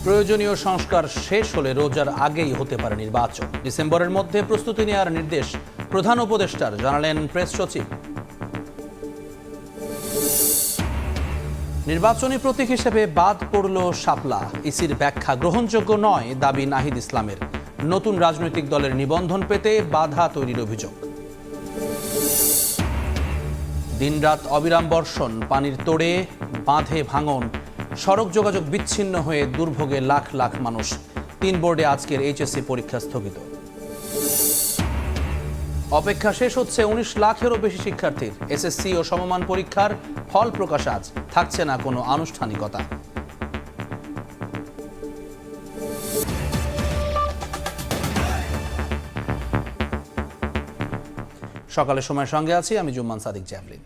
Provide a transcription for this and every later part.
প্রয়োজনীয় সংস্কার শেষ হলে রোজার আগেই হতে পারে নির্বাচন। ডিসেম্বরের মধ্যে প্রস্তুতি নেওয়ার নির্দেশ প্রধান উপদেষ্টার, জানালেন প্রেস সচিব। নির্বাচনী প্রতীক হিসেবে বাদ পড়ল শাপলা। ইসির ব্যাখ্যা গ্রহণযোগ্য নয় দাবি নাহিদ ইসলামের। নতুন রাজনৈতিক দলের নিবন্ধন পেতে বাধা তৈরির অভিযোগ। দিনরাত অবিরাম বর্ষণ, পানির তোড়ে বাঁধে ভাঙন, সড়ক যোগাযোগ বিচ্ছিন্ন হয়ে দুর্ভোগে লাখ লাখ মানুষ। 3 বোর্ডে আজকের এইচএসসি পরীক্ষা স্থগিত। অপেক্ষা শেষ হচ্ছে 19 লাখেরও বেশি শিক্ষার্থীর। এসএসসি ও সমমান পরীক্ষার ফল প্রকাশ আজ, থাকছে না কোনো আনুষ্ঠানিকতা। সকালের সময় সঙ্গে আছি আমি জুম্মান সাদিক জ্যাভলিন।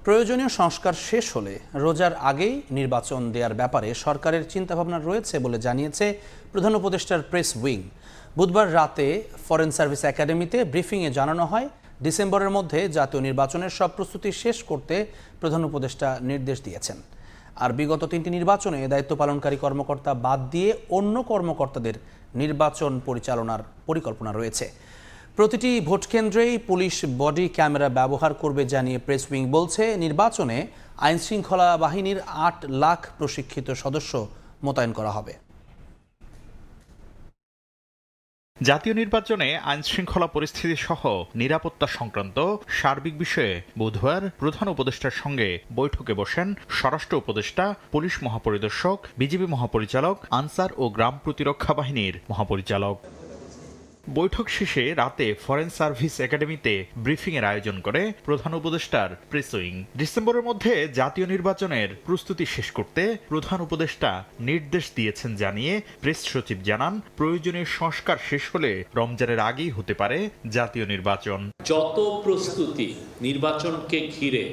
প্রয়োজনীয় সংস্কার শেষ হলে রোজার আগেই নির্বাচন দেওয়ার ব্যাপারে সরকারের চিন্তাভাবনা রয়েছে বলে জানিয়েছে প্রধান উপদেষ্টার প্রেস উইং। বুধবার রাতে ফরেন সার্ভিস একাডেমিতে ব্রিফিংয়ে জানানো হয়, ডিসেম্বরের মধ্যে জাতীয় নির্বাচনের সব প্রস্তুতি শেষ করতে প্রধান উপদেষ্টা নির্দেশ দিয়েছেন। আর বিগত 3টি নির্বাচনে দায়িত্ব পালনকারী কর্মকর্তা বাদ দিয়ে অন্য কর্মকর্তাদের নির্বাচন পরিচালনার পরিকল্পনা রয়েছে। প্রতিটি ভোট কেন্দ্রেই পুলিশ বডি ক্যামেরা ব্যবহার করবে জানিয়ে প্রেস উইং বলছে, নির্বাচনে আইনশৃঙ্খলা বাহিনীর 8 লাখ প্রশিক্ষিত সদস্য মোতায়েন করা হবে। জাতীয় নির্বাচনে আইনশৃঙ্খলা পরিস্থিতি সহ নিরাপত্তা সংক্রান্ত সার্বিক বিষয়ে বুধবার প্রধান উপদেষ্টার সঙ্গে বৈঠকে বসেন স্বরাষ্ট্র উপদেষ্টা, পুলিশ মহাপরিদর্শক, বিজিবি মহাপরিচালক, আনসার ও গ্রাম প্রতিরক্ষা বাহিনীর মহাপরিচালক। বৈঠক শেষে রাতে ফরেন সার্ভিস একাডেমিতে ব্রিফিংয়ের আয়োজন করে প্রধান উপদেষ্টার প্রেস উইং। ডিসেম্বরের মধ্যে জাতীয় নির্বাচনের প্রস্তুতি শেষ করতে প্রধান উপদেষ্টা নির্দেশ দিয়েছেন জানিয়ে প্রেস সচিব জানান, প্রয়োজনীয় সংস্কার শেষ হলে রমজানের আগেই হতে পারে জাতীয় নির্বাচন। যত প্রস্তুতি নির্বাচনকে ঘিরে,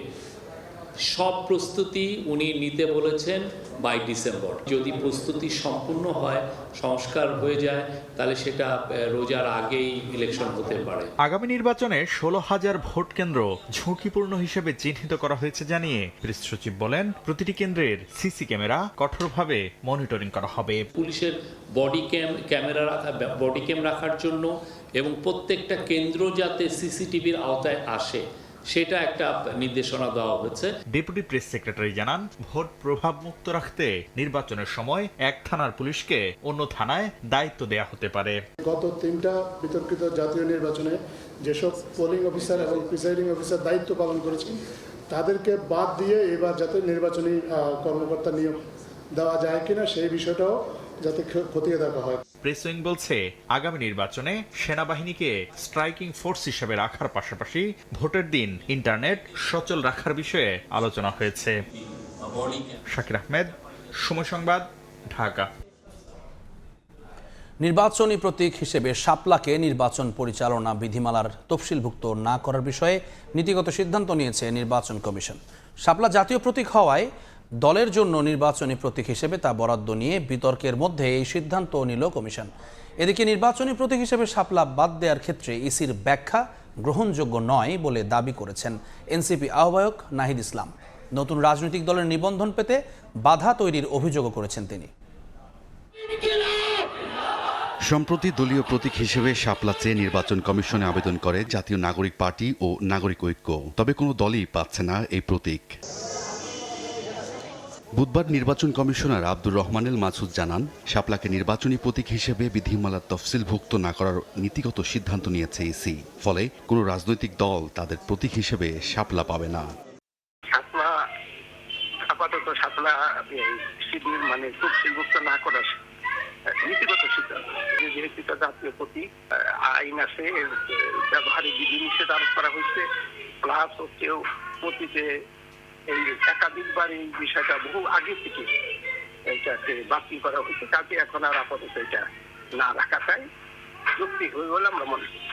সব প্রস্তুতি উনি নিতে বলেছেন বাই ডিসেম্বর। যদি প্রস্তুতি সম্পূর্ণ হয়, সংস্কার হয়ে যায়, তাহলে সেটা রোজার আগেই ইলেকশন হতে পারে। আগামী নির্বাচনে 16,000 ভোট কেন্দ্র ঝুঁকিপূর্ণ হিসেবে চিহ্নিত করা হয়েছে জানিয়ে প্রেস সচিব বলেন, প্রতিটি কেন্দ্রের সিসি ক্যামেরা কঠোরভাবে মনিটরিং করা হবে। পুলিশের বডি ক্যাম রাখার জন্য এবং প্রত্যেকটা কেন্দ্র যাতে সিসিটিভির আওতায় আসে, সেটা একটা নির্দেশনা দেওয়া হয়েছে। ডেপুটি প্রেস সেক্রেটারি জানান, ভোট প্রভাব মুক্ত রাখতে নির্বাচনের সময় এক থানার পুলিশকে অন্য থানায় দায়িত্ব দেয়া হতে পারে। গত 3টা বিতর্কিত জাতীয় নির্বাচনে যেসব পোলিং অফিসার এবং প্রিসাইডিং অফিসার দায়িত্ব পালন করেছেন, তাদেরকে বাদ দিয়ে এবার যাতে নির্বাচনী কর্মকর্তা নিয়োগ দেওয়া যায় কিনা সেই বিষয়টাও যাতে খতিয়ে দেখা হয়। প্রেস উইং বলছে, আগামী নির্বাচনে সেনাবাহিনীকে স্ট্রাইকিং ফোর্স হিসেবে রাখার পাশাপাশি ভোটের দিন ইন্টারনেট সচল রাখার বিষয়ে আলোচনা হয়েছে। শাকির আহমেদ, সময় সংবাদ, ঢাকা। নির্বাচনী প্রতীক হিসেবে শাপলাকে নির্বাচন পরিচালনা বিধিমালার তফসিলভুক্ত না করার বিষয়ে নীতিগত সিদ্ধান্ত নিয়েছে নির্বাচন কমিশন। শাপলা জাতীয় প্রতীক হওয়ায় দলের জন্য নির্বাচনী প্রতীক হিসেবে তা বরাদ্দ নিয়ে বিতর্কের মধ্যে এই সিদ্ধান্ত নিল কমিশন। এদিকে নির্বাচনী প্রতীক হিসেবে শাপলা বাদ দেওয়ার ক্ষেত্রে ইসির ব্যাখ্যা গ্রহণযোগ্য নয় বলে দাবি করেছেন এনসিপি আহ্বায়ক নাহিদ ইসলাম। নতুন রাজনৈতিক দলের নিবন্ধন পেতে বাধা তৈরির অভিযোগও করেছেন তিনি। সম্প্রতি দলীয় প্রতীক হিসেবে শাপলা চেয়ে নির্বাচন কমিশনে আবেদন করে জাতীয় নাগরিক পার্টি ও নাগরিক ঐক্য, তবে কোনো দলই পাচ্ছে না এই প্রতীক। বুধবার নির্বাচন কমিশনার আব্দুর রহমানুল মাসুদ জানান, শাপলাকে নির্বাচনী প্রতীক হিসেবে বিধিমালার তফসিলভুক্ত না করার নীতিগত সিদ্ধান্ত নিয়েছে ইসি। ফলে কোনো রাজনৈতিক দল তাদের প্রতীক হিসেবে শাপলা পাবে না। আপাতত শাপলা শিবির তফসিলভুক্ত না করার নীতিগত সিদ্ধান্ত। যেহেতু জাতীয় প্রতীক, আইন আছে, ব্যবহারে বিধিনিষেধ আরোপ করা হয়েছে, প্লাস হচ্ছেও প্রতীকে এই একাধিকবার এই বিষয়টা বহু আগে থেকে এটাকে বাতিল করা হয়েছে। কাজে এখন আর আপাতত এটা না রাখাটাই যুক্তি হয়ে বলে আমরা মনে করি।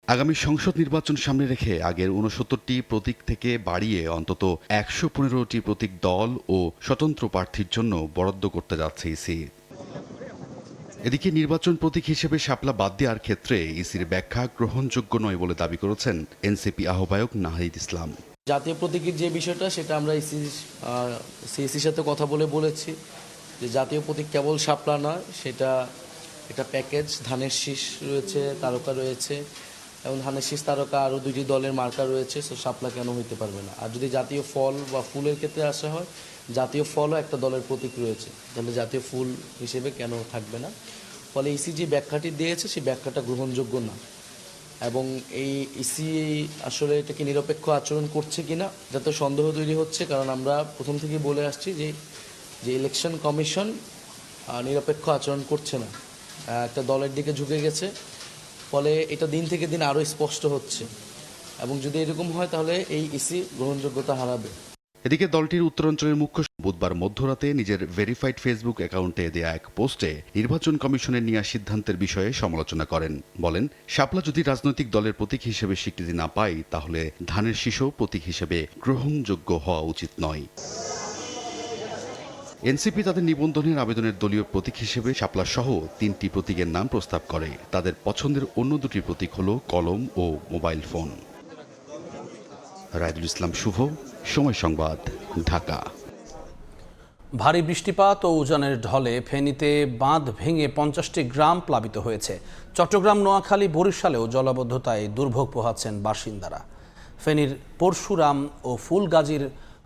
আগামী সংসদ নির্বাচন সামনে রেখে আগের 69টি প্রতীক থেকে বাড়িয়ে অন্তত 115টি প্রতীক দল ও স্বতন্ত্র প্রার্থীর জন্য বরাদ্দ করতে যাচ্ছে ইসি। এদিকে নির্বাচন প্রতীক হিসেবে শাপলা বাদ দেওয়ার ক্ষেত্রে ইসির ব্যাখ্যা গ্রহণযোগ্য নয় বলে দাবি করেছেন এনসিপি আহ্বায়ক নাহিদ ইসলাম। জাতীয় প্রতীকের যে বিষয়টা, সেটা আমরা সিএসির সাথে কথা বলেছি যে জাতীয় প্রতীক কেবল শাপলা নয়, সেটা এটা প্যাকেজ। ধানের শীষ রয়েছে, তারকা রয়েছে, এবং ধানের শীষ তারকা আরও 2টি দলের মার্কা রয়েছে, সো শাপলা কেন হইতে পারবে না। আর যদি জাতীয় ফল বা ফুলের ক্ষেত্রে আসা হয়, জাতীয় ফলও একটা দলের প্রতীক রয়েছে, তাহলে জাতীয় ফুল হিসেবে কেন থাকবে না। ফলে ইসি যে ব্যাখ্যাটি দিয়েছে সেই ব্যাখ্যাটা গ্রহণযোগ্য না, এবং এই ইসি আসলে এটাকে নিরপেক্ষ আচরণ করছে কিনা যাতে সন্দেহ তৈরি হচ্ছে। কারণ আমরা প্রথম থেকেই বলে আসছি যে ইলেকশন কমিশন নিরপেক্ষ আচরণ করছে না, একটা দলের দিকে ঝুঁকে গেছে। ফলে এটা দিন থেকে দিন আরও স্পষ্ট হচ্ছে, এবং যদি এরকম হয় তাহলে এই ইসি গ্রহণযোগ্যতা হারাবে। এদিকে দলটির উত্তরাঞ্চলের মুখ্য বুধবার মধ্যরাতে নিজের ভেরিফাইড ফেসবুক অ্যাকাউন্টে দেয়া এক পোস্টে নির্বাচন কমিশনের নেওয়া সিদ্ধান্তের বিষয়ে সমালোচনা করেন। বলেন, শাপলা যদি রাজনৈতিক দলের প্রতীক হিসেবে স্বীকৃতি না পায়, তাহলে ধানের শীষও প্রতীক হিসেবে গ্রহণযোগ্য হওয়া উচিত নয়। এনসিপি তাদের নিবন্ধনের আবেদনের দলীয় প্রতীক হিসেবে শাপলা সহ 3টি প্রতীকের নাম প্রস্তাব করে। তাদের পছন্দের অন্য 2টি প্রতীক হল কলম ও মোবাইল ফোন। রায়দুল ইসলাম শুভ, সময় সংবাদ, ঢাকা। ভারী বৃষ্টিপাত ও উজানের ঢলে ফেনীতে বাঁধ ভেঙে 50টি গ্রাম প্লাবিত হয়েছে। চট্টগ্রাম, নোয়াখালী, বরিশালেও জলাবদ্ধতায় দুর্ভোগ পোহাচ্ছেন বাসিন্দারা। ফেনীর পরশুরাম ও ফুলগাজীর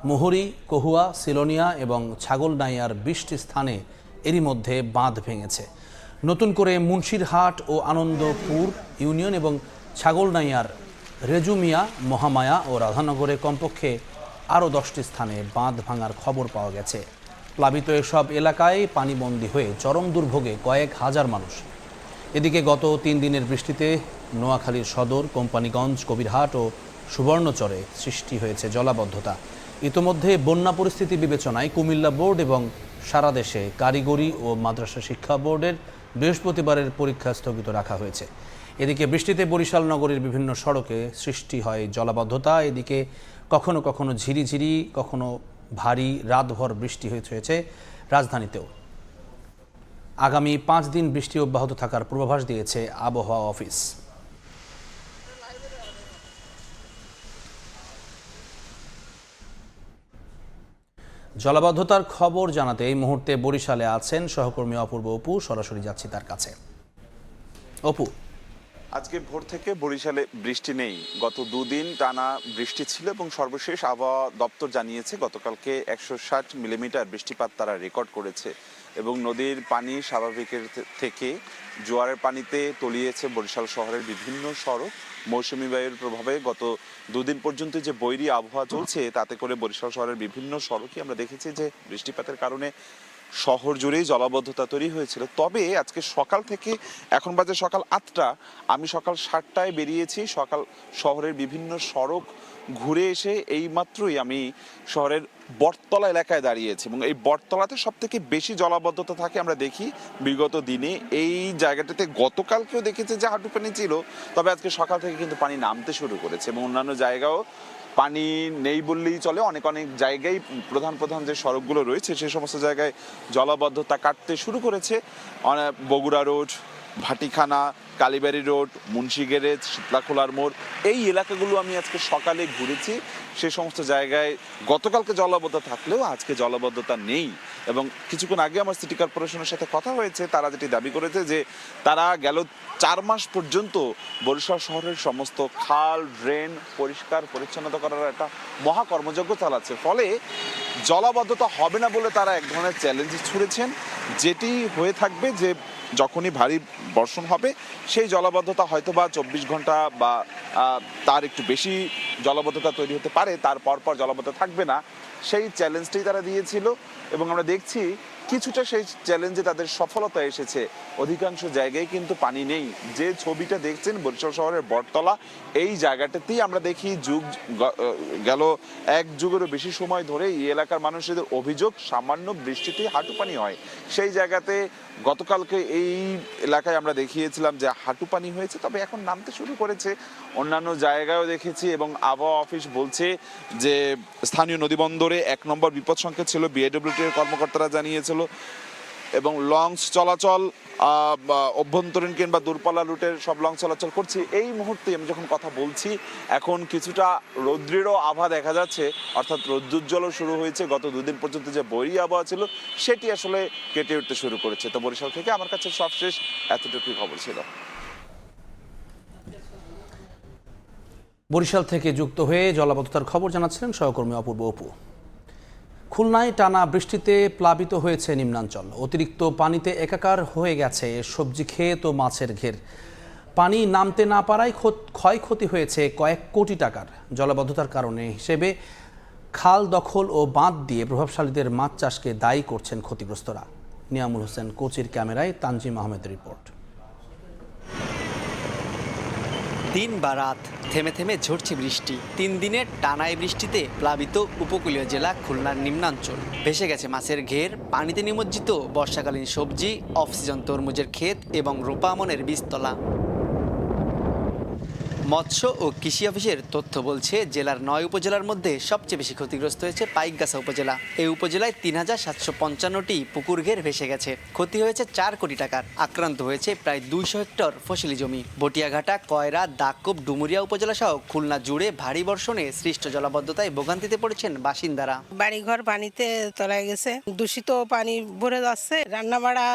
মোহরী, কহুয়া, সিলোনিয়া এবং ছাগলনাইয়ার 20টি স্থানে এরই মধ্যে বাঁধ ভেঙেছে। নতুন করে মুন্সিরহাট ও আনন্দপুর ইউনিয়ন এবং ছাগলনাইয়ার রেজুমিয়া, মহামায়া ও রাধানগরে কমপক্ষে আরও 10টি স্থানে বাঁধ ভাঙার খবর পাওয়া গেছে। প্লাবিত এসব এলাকায় পানিবন্দী হয়ে চরম দুর্ভোগে কয়েক হাজার মানুষ। এদিকে গত 3 দিনের বৃষ্টিতে নোয়াখালীর সদর, কোম্পানিগঞ্জ, কবিরহাট ও সুবর্ণচরে সৃষ্টি হয়েছে জলাবদ্ধতা। ইতোমধ্যে বন্যা পরিস্থিতি বিবেচনায় কুমিল্লা বোর্ড এবং সারা দেশে কারিগরি ও মাদ্রাসা শিক্ষা বোর্ডের বৃহস্পতিবারের পরীক্ষা স্থগিত রাখা হয়েছে। এদিকে বৃষ্টিতে বরিশাল নগরীর বিভিন্ন সড়কে সৃষ্টি হয় জলাবদ্ধতা। এদিকে কখনো কখনো ঝিরিঝিরি, কখনো ভারী রাতভর বৃষ্টি হয়েছে রাজধানীতেও। আগামী 5 দিন বৃষ্টি অব্যাহত থাকার পূর্বাভাস দিয়েছে আবহাওয়া অফিস। জলাবদ্ধতার খবর জানাতে এই মুহূর্তে বরিশালে আছেন সহকর্মী অপূর্ব অপু। সরাসরি যাচ্ছি তার কাছে। অপু, আজকে ভোর থেকে বরিশালে বৃষ্টি নেই। গত 2 দিন টানা বৃষ্টি ছিল এবং সর্বশেষ আবহাওয়া দপ্তর জানিয়েছে গতকালকে 160 মিলিমিটার বৃষ্টিপাত তারা রেকর্ড করেছে, এবং নদীর পানি স্বাভাবিকের থেকে জোয়ারের পানিতে তলিয়েছে বরিশাল শহরের বিভিন্ন সড়ক। মৌসুমী বায়ুর প্রভাবে গত 2 দিন পর্যন্ত যে বৈরী আবহাওয়া চলছে, তাতে করে বরিশাল শহরের বিভিন্ন সড়কই আমরা দেখেছি যে বৃষ্টিপাতের কারণে শহর জুড়েই জলাবদ্ধতা তৈরি হয়েছিল। তবে আজকে সকাল থেকে, এখন বাজে সকাল 8টা, আমি সকাল 7টায় বেরিয়েছি শহরের বিভিন্ন সড়ক ঘুরে এসে এইমাত্রই আমি শহরের বটতলা এলাকায় দাঁড়িয়েছি, এবং এই বটতলাতে সব থেকে বেশি জলাবদ্ধতা থাকে আমরা দেখি বিগত দিনে। এই জায়গাটাতে গতকালকেও দেখেছি যে হাঁটু পানি ছিল, তবে আজকে সকাল থেকে কিন্তু পানি নামতে শুরু করেছে, এবং অন্যান্য জায়গাও পানি নেই বললেই চলে। অনেক জায়গায় প্রধান যে সড়কগুলো রয়েছে সে সমস্ত জায়গায় জলাবদ্ধতা কাটতে শুরু করেছে। বগুড়া রোড, ভাটিখানা, কালীবাড়ি রোড, মুন্সি গ্যারেজ, শীতলাখোলার মোড়, এই এলাকাগুলো আমি আজকে সকালে ঘুরেছি। সে সমস্ত জায়গায় গতকালকে জলাবদ্ধতা থাকলেও আজকে জলাবদ্ধতা নেই। এবং কিছুক্ষণ আগে আমার সিটি কর্পোরেশনের সাথে কথা হয়েছে, তারা যেটি দাবি করেছে যে তারা গেল 4 মাস পর্যন্ত বরিশাল শহরের সমস্ত খাল, ড্রেন পরিষ্কার পরিচ্ছন্নতা করার একটা মহা কর্মযজ্ঞ চালাচ্ছে। ফলে জলাবদ্ধতা হবে না বলে তারা এক ধরনের চ্যালেঞ্জ ছুড়েছেন, যেটি হয়ে থাকবে যে যখনই ভারী বর্ষণ হবে সেই জলাবদ্ধতা হয়তো বা 24 ঘন্টা বা তার একটু বেশি জলাবদ্ধতা তৈরি হতে পারে, তার পর জলাবদ্ধতা থাকবে না, সেই চ্যালেঞ্জটাই তারা দিয়েছিল। এবং আমরা দেখছি কিছুটা সেই চ্যালেঞ্জে তাদের সফলতা এসেছে। অধিকাংশ জায়গায় কিন্তু পানি নেই। যে ছবিটা দেখছেন বরিশাল শহরের বটতলা, এই জায়গাটাতেই আমরা দেখি গেল 1 যুগেরও বেশি সময় ধরে এই এলাকার মানুষদের অভিযোগ সামান্য বৃষ্টিতে হাঁটু পানি হয়। সেই জায়গাতে গতকালকে এই এলাকায় আমরা দেখিয়েছিলাম যে হাঁটু পানি হয়েছে, তবে এখন নামতে শুরু করেছে। অন্যান্য জায়গায়ও দেখেছি, এবং আবহাওয়া অফিস বলছে যে স্থানীয় নদীবন্দরে 1 নম্বর বিপদ সংকেত ছিল, বিআইডব্লিউটি এর কর্মকর্তারা জানিয়েছিল। এবং লঞ্চ চলাচল অভ্যন্তরীণ কিংবা দূরপাল্লা রুটের সব লঞ্চ চলাচল করছি। এই মুহূর্তে আমি যখন কথা বলছি এখন কিছুটা রৌদ্রেরও আভা দেখা যাচ্ছে, অর্থাৎ রৌদ্রোজ্জ্বলও শুরু হয়েছে। গত দুদিন পর্যন্ত যে বৈরী আবহাওয়া ছিল সেটি আসলে কেটে উঠতে শুরু করেছে। তো বরিশাল থেকে আমার কাছে সবশেষ এতটুকুই খবর ছিল। বরিশাল থেকে যুক্ত হয়ে জলাবদ্ধতার খবর জানাচ্ছিলেন সহকর্মী অপূর্ব অপু। খুলনায় টানা বৃষ্টিতে প্লাবিত হয়েছে নিম্নাঞ্চল। অতিরিক্ত পানিতে একাকার হয়ে গেছে সবজি ক্ষেত ও মাছের ঘের। পানি নামতে না পারায় ক্ষয়ক্ষতি হয়েছে কয়েক কোটি টাকার। জলাবদ্ধতার কারণে হিসেবে খাল দখল ও বাঁধ দিয়ে প্রভাবশালীদের মাছ চাষকে দায়ী করছেন ক্ষতিগ্রস্তরা। নিয়ামুল হোসেন কোচির ক্যামেরায় তানজিম আহমেদের রিপোর্ট। দিন বা রাত থেমে থেমে ঝরছে বৃষ্টি। 3 দিনের টানায় বৃষ্টিতে প্লাবিত উপকূলীয় জেলা খুলনার নিম্নাঞ্চল। ভেসে গেছে মাছের ঘের, পানিতে নিমজ্জিত বর্ষাকালীন সবজি, অফ সিজন তরমুজের ক্ষেত এবং রূপামনের বীজতলা। মৎস্য ও কৃষি অফিসের তথ্য বলছে জেলার 9 উপজেলার মধ্যে সবচেয়ে বেশি ক্ষতিগ্রস্ত হয়েছে পাইকগাছা উপজেলা। এই উপজেলায় 3755টি পুকুর ঘের ভেসে গেছে। ক্ষতি হয়েছে 4 কোটি টাকার। আক্রান্ত হয়েছে প্রায় 200 হেক্টর ফসলি জমি। বটিয়াঘাটা, কয়রা, দাকোপ, ডুমুরিয়া উপজেলা সহ খুলনা জুড়ে ভারী বর্ষণে সৃষ্ট জলাবদ্ধতায় ভোগান্তিতে পড়েছেন বাসিন্দারা। বাড়িঘর পানিতে তলায় গেছে, দূষিত পানি ভরে যাচ্ছে, রান্না বাড়া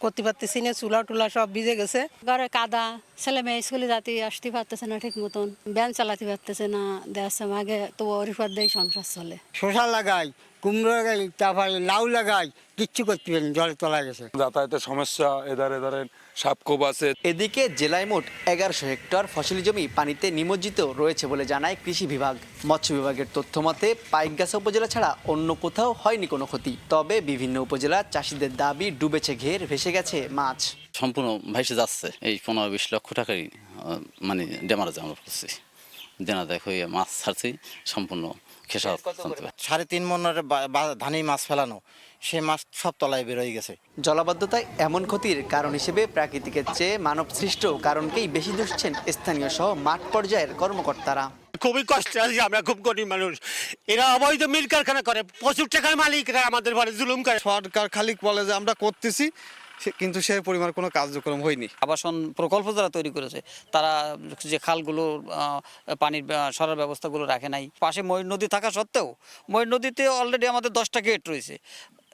করতে পারতেছি না, চুলা টুলা সব ভিজে গেছে। ঘরে কাদা, ছেলে মেয়ে স্কুলে যাতে আসতে পারতেছে না ঠিক মতন, ব্যান চালাতে পারতেছে না। দেওয়ার আগে তো ওরিফার দিয়ে সংসার চলে। শসা লাগাই, কুমড়ো লাগাই, তারপরে লাউ লাগাই, কিচ্ছু করতে পারেন, জলে তলায় গেছে। যাতায়াতের সমস্যা, এধারে সাপকোপ আছে। এদিকে জেলায় মোট 1100 হেক্টর ফসলি জমি পানিতে নিমজ্জিত রয়েছে বলে জানায় কৃষি বিভাগ। মৎস্য বিভাগের তথ্য মতে পাইকগাছা উপজেলা ছাড়া অন্য কোথাও হয়নি কোনো ক্ষতি। তবে বিভিন্ন উপজেলার চাষিদের দাবি ডুবেছে ঘের, ভেসে গেছে মাছ। সম্পূর্ণ ভাইসে যাচ্ছে। এই 15-20 লক্ষ টাকারই মানে ড্যামারেজ আমরা করছি। দেনা দেখ হয়ে মাছ ছাড়ছি, সম্পূর্ণ খেসা 3.5 মনের ধানি মাছ ফেলানো, সেই মাছ সব তলায় বেরোয় গেছে। জলাবদ্ধতায় এমন ক্ষতির কারণ হিসেবে প্রাকৃতিকের চেয়ে মানব সৃষ্ট কারণকেই বেশি দুষছেন স্থানীয় সহ মাঠ পর্যায়ের কর্মকর্তারা। খুবই কষ্টে আছি আমরা, খুব গরিব মানুষ। এরা অবৈধ মিল কারখানা করে, প্রচুর টাকার মালিকরা আমাদের ঘরে জুলুম করে। সরকার খালি বলে যে আমরা করতেছি, কিন্তু সেই পরিমাণ কোনো কার্যক্রম হয়নি। আবাসন প্রকল্প যারা তৈরি করেছে তারা যে খালগুলো পানির সরার ব্যবস্থাগুলো রাখে নাই। পাশে ময়ূর নদী থাকা সত্ত্বেও ময়ূর নদীতে অলরেডি আমাদের 10টা গেট রয়েছে,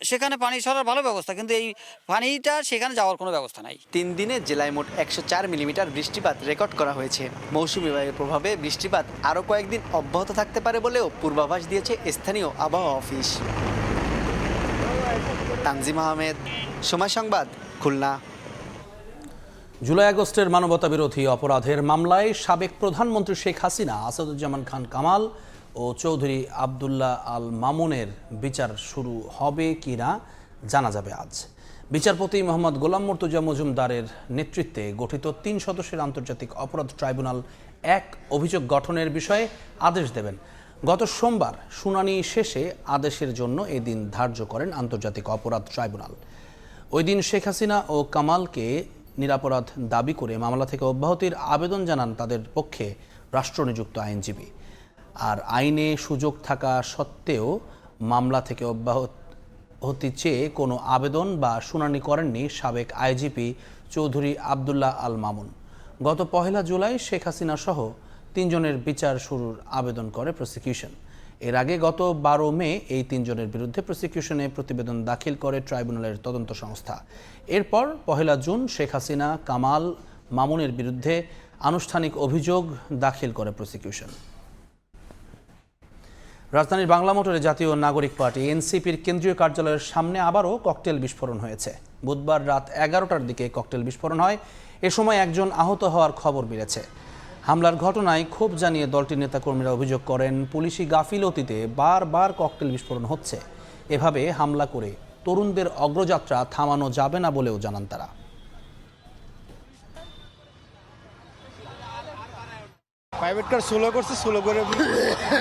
সেখানে পানি সরার ভালো ব্যবস্থা, কিন্তু এই পানিটা সেখানে যাওয়ার কোনো ব্যবস্থা নাই। 3 দিনে জেলায় মোট 104 মিলিমিটার বৃষ্টিপাত রেকর্ড করা হয়েছে। মৌসুমী বায়ুর প্রভাবে বৃষ্টিপাত আরও কয়েকদিন অব্যাহত থাকতে পারে বলেও পূর্বাভাস দিয়েছে স্থানীয় আবহাওয়া অফিস। তানজিম আহমেদ, সময় সংবাদ, খুলনা। জুলাই আগস্টের মানবতা বিরোধী অপরাধের মামলায় সাবেক প্রধানমন্ত্রী শেখ হাসিনা, আসাদুজ্জামান খান কামাল ও চৌধুরী আবদুল্লাহ আল মামুনের বিচার শুরু হবে কিনা জানা যাবে আজ। বিচারপতি মোহাম্মদ গোলাম মুর্তজা মজুমদারের নেতৃত্বে গঠিত 3 সদস্যের আন্তর্জাতিক অপরাধ ট্রাইব্যুনাল 1 অভিযোগ গঠনের বিষয়ে আদেশ দেবেন। গত সোমবার শুনানি শেষে আদেশের জন্য এই দিন ধার্য করেন আন্তর্জাতিক অপরাধ ট্রাইব্যুনাল। ওই দিন শেখ হাসিনা ও কামালকে নিরপরাধ দাবি করে মামলা থেকে অব্যাহতির আবেদন জানান তাদের পক্ষে রাষ্ট্রনিযুক্ত আইনজীবী। আর আইনে সুযোগ থাকা সত্ত্বেও মামলা থেকে অব্যাহতি চেয়ে কোনো আবেদন বা শুনানি করেননি সাবেক আইজিপি চৌধুরী আবদুল্লাহ আল মামুন। গত 1 জুলাই শেখ হাসিনা সহ 3 জনের বিচার শুরুর আবেদন করে প্রসিকিউশন। এর আগে গত 12 মে এই 3 জনের বিরুদ্ধে প্রসিকিউশনে প্রতিবেদন দাখিল করে ট্রাইব্যুনালের তদন্ত সংস্থা। এরপর 1 জুন শেখ হাসিনা, কামাল, মামুনের বিরুদ্ধে আনুষ্ঠানিক অভিযোগ দাখিল করে প্রসিকিউশন। রাজধানীর বাংলা মোটরে জাতীয় নাগরিক পার্টি এনসিপির কেন্দ্রীয় কার্যালয়ের সামনে আবারও ককটেল বিস্ফোরণ হয়েছে। বুধবার রাত 11টার দিকে ককটেল বিস্ফোরণ হয়। এ সময় একজন আহত হওয়ার খবর মিলেছে। হামলার ঘটনায় ক্ষোভ জানিয়ে দলটির নেতাকর্মীরা অভিযোগ করেন, পুলিশি গাফিলতিতে বারবার ককটেল বিস্ফোরণ হচ্ছে। এভাবে হামলা করে তরুণদের অগ্রযাত্রা থামানো যাবে না বলেও জানান তারা। প্রাইভেট কার স্লো করছে, স্লো করে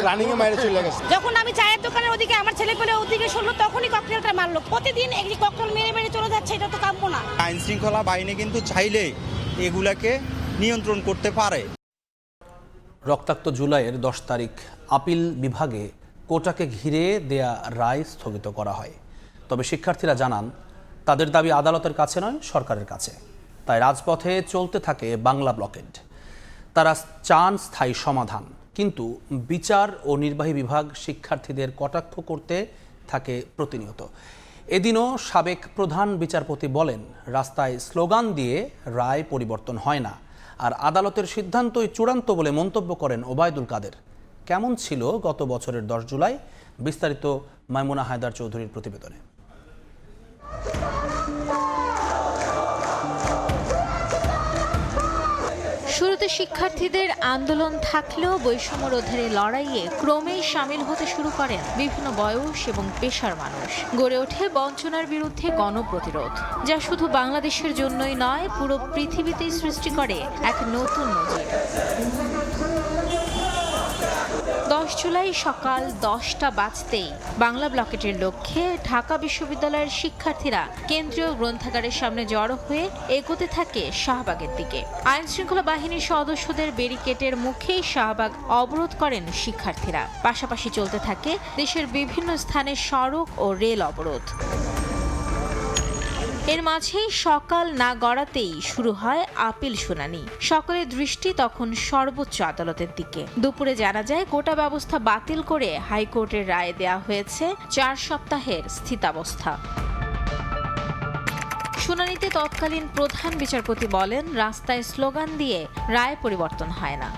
রানিং এ মাইরে চলে গেছে। যখন আমি চায়ের দোকানের ওদিকে আমার ছেলে পেলে ওদিকে শুনলো, তখনই ককটেলটা মারলো। প্রতিদিন এই ককটেল মেরে মেরে চলে যাচ্ছে, এটা তো কাম্য না। আইন শৃঙ্খলা বাহিনী কিন্তু চাইলে এগুলাকে নিয়ন্ত্রণ করতে পারে। রক্তাক্ত জুলাইয়ের 10 তারিখ আপিল বিভাগে কোটাকে ঘিরে দেয়া রায় স্থগিত করা হয়। তবে শিক্ষার্থীরা জানান, তাদের দাবি আদালতের কাছে নয়, সরকারের কাছে। তাই রাজপথে চলতে থাকে বাংলা ব্লকেড। তারা চান স্থায়ী সমাধান, কিন্তু বিচার ও নির্বাহী বিভাগ শিক্ষার্থীদের কটাক্ষ করতে থাকে প্রতিনিয়ত। এদিনও সাবেক প্রধান বিচারপতি বলেন, রাস্তায় স্লোগান দিয়ে রায় পরিবর্তন হয় না, আর আদালতের সিদ্ধান্তই চূড়ান্ত বলে মন্তব্য করেন ওবায়দুল কাদের। কেমন ছিল গত বছরের 10 জুলাই? বিস্তারিত মাইমুনা হায়দার চৌধুরীর প্রতিবেদনে। শুরুতে শিক্ষার্থীদের আন্দোলন থাকলেও বৈষম্য রোধের লড়াইয়ে ক্রমেই সামিল হতে শুরু করেন বিভিন্ন বয়স এবং পেশার মানুষ। গড়ে ওঠে বঞ্চনার বিরুদ্ধে গণপ্রতিরোধ, যা শুধু বাংলাদেশের জন্যই নয়, পুরো পৃথিবীতেই সৃষ্টি করে এক নতুন নজির। 10 জুলাই সকাল 10টা বাজতেই বাংলা ব্লকেটের লক্ষ্যে ঢাকা বিশ্ববিদ্যালয়ের শিক্ষার্থীরা কেন্দ্রীয় গ্রন্থাগারের সামনে জড়ো হয়ে এগোতে থাকে শাহবাগের দিকে। আইন শৃঙ্খলা বাহিনীর সদস্যদের ব্যারিকেডের মুখেই শাহবাগ অবরোধ করেন শিক্ষার্থীরা। পাশাপাশি চলতে থাকে দেশের বিভিন্ন স্থানে সড়ক ও রেল অবরোধ। এর মাঝেই সকাল না গড়াতেই শুরু হয় আপিল শুনানি। সকলের দৃষ্টি তখন সর্বোচ্চ আদালতের দিকে। দুপুরে জানা যায়, কোটা ব্যবস্থা বাতিল করে হাইকোর্টের রায়ে দেয়া হয়েছে 4 সপ্তাহের স্থিতাবস্থা। শুনানিতে তৎকালীন প্রধান বিচারপতি বলেন, রাস্তায় স্লোগান দিয়ে রায় পরিবর্তন হয় না।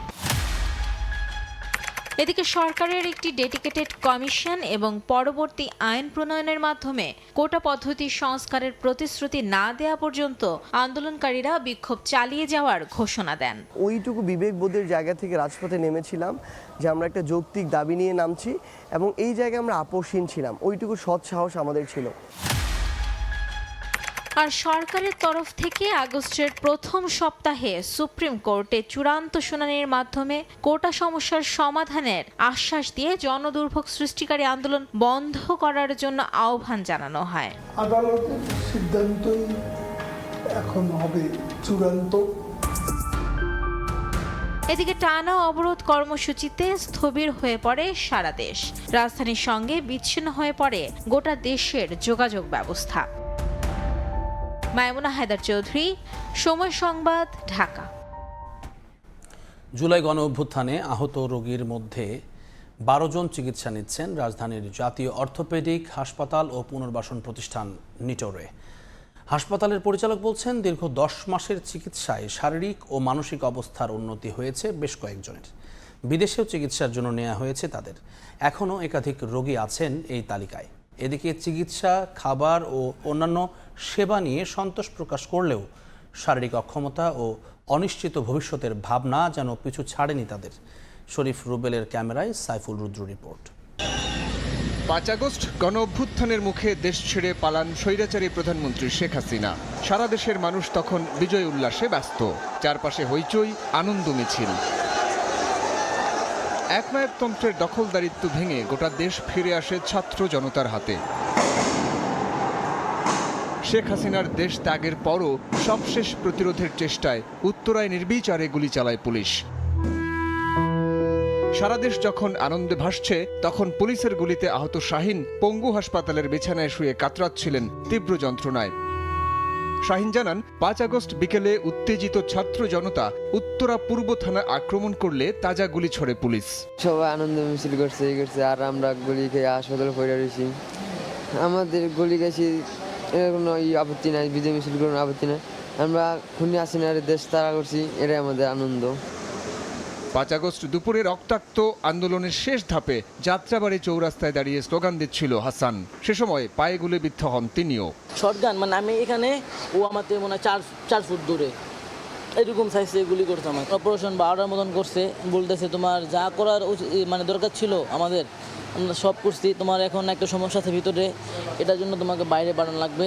এদিকে সরকারের একটি ডেডিকেটেড কমিশন এবং পরবর্তী আইন প্রণয়নের মাধ্যমে কোটা পদ্ধতি সংস্কারের প্রতিশ্রুতি না দেয়া পর্যন্ত আন্দোলনকারীরা বিক্ষোভ চালিয়ে যাওয়ার ঘোষণা দেন। ওইটুকু বিবেকবোধের জায়গা থেকে রাজপথে নেমেছিলাম যে আমরা একটা যৌক্তিক দাবি নিয়ে নামছি, এবং এই জায়গায় আমরা আপোষহীন ছিলাম। ওইটুকু সৎ সাহস আমাদের ছিল। আর সরকারের তরফ থেকে আগস্টের প্রথম সপ্তাহে সুপ্রিম কোর্টে চূড়ান্ত শুনানির মাধ্যমে কোটা সমস্যার সমাধানের আশ্বাস দিয়ে জনদুর্ভোগ সৃষ্টিকারী আন্দোলন বন্ধ করার জন্য আহ্বান জানানো হয়। আদালতের সিদ্ধান্তই এখন হবে চূড়ান্ত। এদিকে টানা অবরোধ কর্মসূচিতে স্থবির হয়ে পড়ে সারা দেশ। রাজধানীর সঙ্গে বিচ্ছিন্ন হয়ে পড়ে গোটা দেশের যোগাযোগ ব্যবস্থা। মাইমুনা হায়দার চৌধুরী, সময় সংবাদ, ঢাকা। জুলাই গণ অভ্যুত্থানে আহত রোগীর মধ্যে 12 জন চিকিৎসা নিচ্ছেন রাজধানীর জাতীয় অর্থোপেডিক হাসপাতাল ও পুনর্বাসন প্রতিষ্ঠান নিটোরে। হাসপাতালের পরিচালক বলছেন, দীর্ঘ 10 মাসের চিকিৎসায় শারীরিক ও মানসিক অবস্থার উন্নতি হয়েছে বেশ কয়েকজনের। বিদেশেও চিকিৎসার জন্য নেওয়া হয়েছে তাদের। এখনও একাধিক রোগী আছেন এই তালিকায়। এদিকে চিকিৎসা, খাবার ও অন্যান্য সেবা নিয়ে সন্তোষ প্রকাশ করলেও শারীরিক অক্ষমতা ও অনিশ্চিত ভবিষ্যতের ভাবনা যেন পিছু ছাড়েনি তাদের। শরীফ রুবেলের ক্যামেরায় সাইফুল রুদ্র রিপোর্ট। 5 আগস্ট গণ অভ্যুত্থানের মুখে দেশ ছেড়ে পালান স্বৈরাচারী প্রধানমন্ত্রী শেখ হাসিনা। সারা দেশের মানুষ তখন বিজয় উল্লাসে ব্যস্ত। চারপাশে হইচই, আনন্দ মিছিল। একনায়কতন্ত্রের দখলদারিত্ব ভেঙে গোটা দেশ ফিরে আসে ছাত্র জনতার হাতে। শেখ হাসিনার দেশ ত্যাগের পরও সবশেষ প্রতিরোধের চেষ্টায় উত্তরায় নির্বিচারে গুলি চালায় পুলিশ। সারা দেশ যখন আনন্দে ভাসছে, তখন পুলিশের গুলিতে আহত শাহিন পঙ্গু হাসপাতালের বিছানায় শুয়ে কাতরাচ্ছিলেন তীব্র যন্ত্রণায়। শাহিন জানান, 5 আগস্ট বিকেলে উত্তেজিত ছাত্র জনতা উত্তরা পূর্ব থানা আক্রমণ করলে তাজা গুলি ছড়ে পুলিশ। সবাই আনন্দ মিছিল করছে, আর আমরা গুলি খেয়ে হাসপাতালে পড়ে রয়েছি। আমাদের গুলি গেছি, এর কোনো আপত্তি নাই, বিজয় মিছিল কোনো আপত্তি নাই। আমরা খুনি হাসিনার দেশ তাড়া করছি, এটাই আমাদের আনন্দ। 5 আগস্ট দুপুরে রক্তাক্ত আন্দোলনের শেষ ধাপে যাত্রাবাড়ি চৌরাস্তায় দাঁড়িয়ে স্লোগান দিচ্ছিল হাসান। সে সময় পায়ে গুলিবিদ্ধ হন তিনিও। শটগান, মানে আমি এখানে, ও আমার থেকে মনে হয় 4 ফুট দূরে এরকম সাইজে গুলি করছে আমার। অপারেশন 12টার মতন করছে, বলতেছে তোমার যা করার মানে দরকার ছিল আমাদের, আমরা সব করছি। তোমার এখন একটা সমস্যা আছে ভিতরে, এটার জন্য তোমাকে বাইরে পাঠানো লাগবে।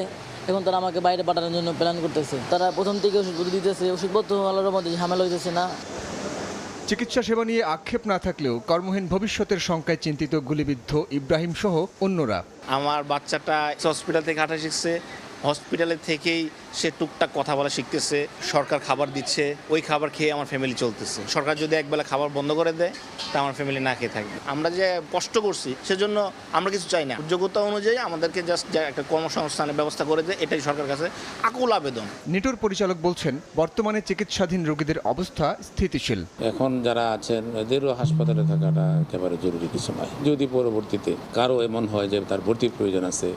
এখন তারা আমাকে বাইরে পাঠানোর জন্য প্ল্যান করতেছে। তারা প্রথম থেকে ওষুধপত্র দিতেছে, ওষুধপত্র আলোর মধ্যে ঝামেলা হইতেছে না। চিকিৎসা সেবা নিয়ে আক্ষেপ না থাকলেও কর্মহীন ভবিষ্যতের শঙ্কায় চিন্তিত গুলিবিদ্ধ ইব্রাহিম সহ অন্যরা। আমার বাচ্চাটা হসপিটাল থেকে হাঁটা শিখছে, হসপিটালে থেকেই সে টুকটাক কথা বলা শিখতেছে, সরকার খাবার দিচ্ছে, ওই খাবার খেয়ে আমার ফ্যামিলি চলতেছে। সরকার যদি একবেলা খাবার বন্ধ করে দেয় তা আমার ফ্যামিলি না খেয়ে থাকবে। আমরা যে কষ্ট করছি সেজন্য আমরা কিছু চাই না, যোগ্যতা অনুযায়ী আমাদেরকে জাস্ট একটা কর্মসংস্থানের ব্যবস্থা করে দেয়, এটাই সরকারের কাছে আকুল আবেদন। নিটোর পরিচালক বলছেন, বর্তমানে চিকিৎসাধীন রোগীদের অবস্থা স্থিতিশীল। এখন যারা আছেন এদেরও হাসপাতালে থাকাটা একেবারে জরুরি কিছু নয়। যদি পরবর্তীতে কারো এমন হয় যে তার ভর্তির প্রয়োজন আছে,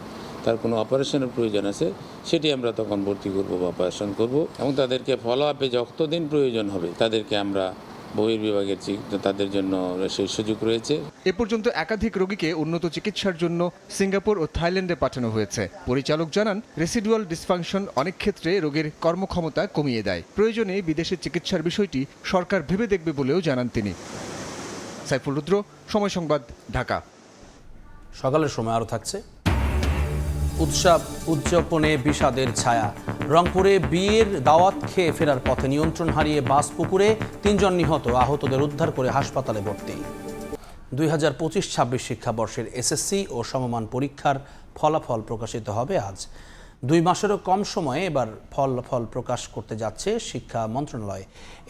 তার কোনো অপারেশনের প্রয়োজন আছে, সেটি আমরা তখন ভর্তি করব বা অপারেশন করব, এবং তাদেরকে ফলো আপে যতদিন প্রয়োজন হবে তাদেরকে আমরা বহির্বিভাগের তাদের জন্য সেই সুযোগ রয়েছে। এ পর্যন্ত একাধিক রোগীকে উন্নত চিকিৎসার জন্য সিঙ্গাপুর ও থাইল্যান্ডে পাঠানো হয়েছে। পরিচালক জানান, রেসিডুয়াল ডিসফাংশন অনেক ক্ষেত্রে রোগীর কর্মক্ষমতা কমিয়ে দেয়। প্রয়োজনে বিদেশে চিকিৎসার বিষয়টি সরকার ভেবে দেখবে বলেও জানান তিনি। সাইফুল রুদ্র, সময় সংবাদ, ঢাকা। সকালের সময় আরও থাকছে উৎসব উদযাপনে বিষাদের ছায়া। রংপুরে বিয়ের দাওয়াত খেয়ে ফেরার পথে নিয়ন্ত্রণ হারিয়ে বাস পুকুরে 3 জন নিহত, আহতদের উদ্ধার করে হাসপাতালে ভর্তি। 2025-26 শিক্ষাবর্ষের এসএসসি ও সমমান পরীক্ষার ফলাফল প্রকাশিত হবে আজ। 2 মাসেরও কম সময়ে এবার ফল প্রকাশ করতে যাচ্ছে শিক্ষা মন্ত্রণালয়।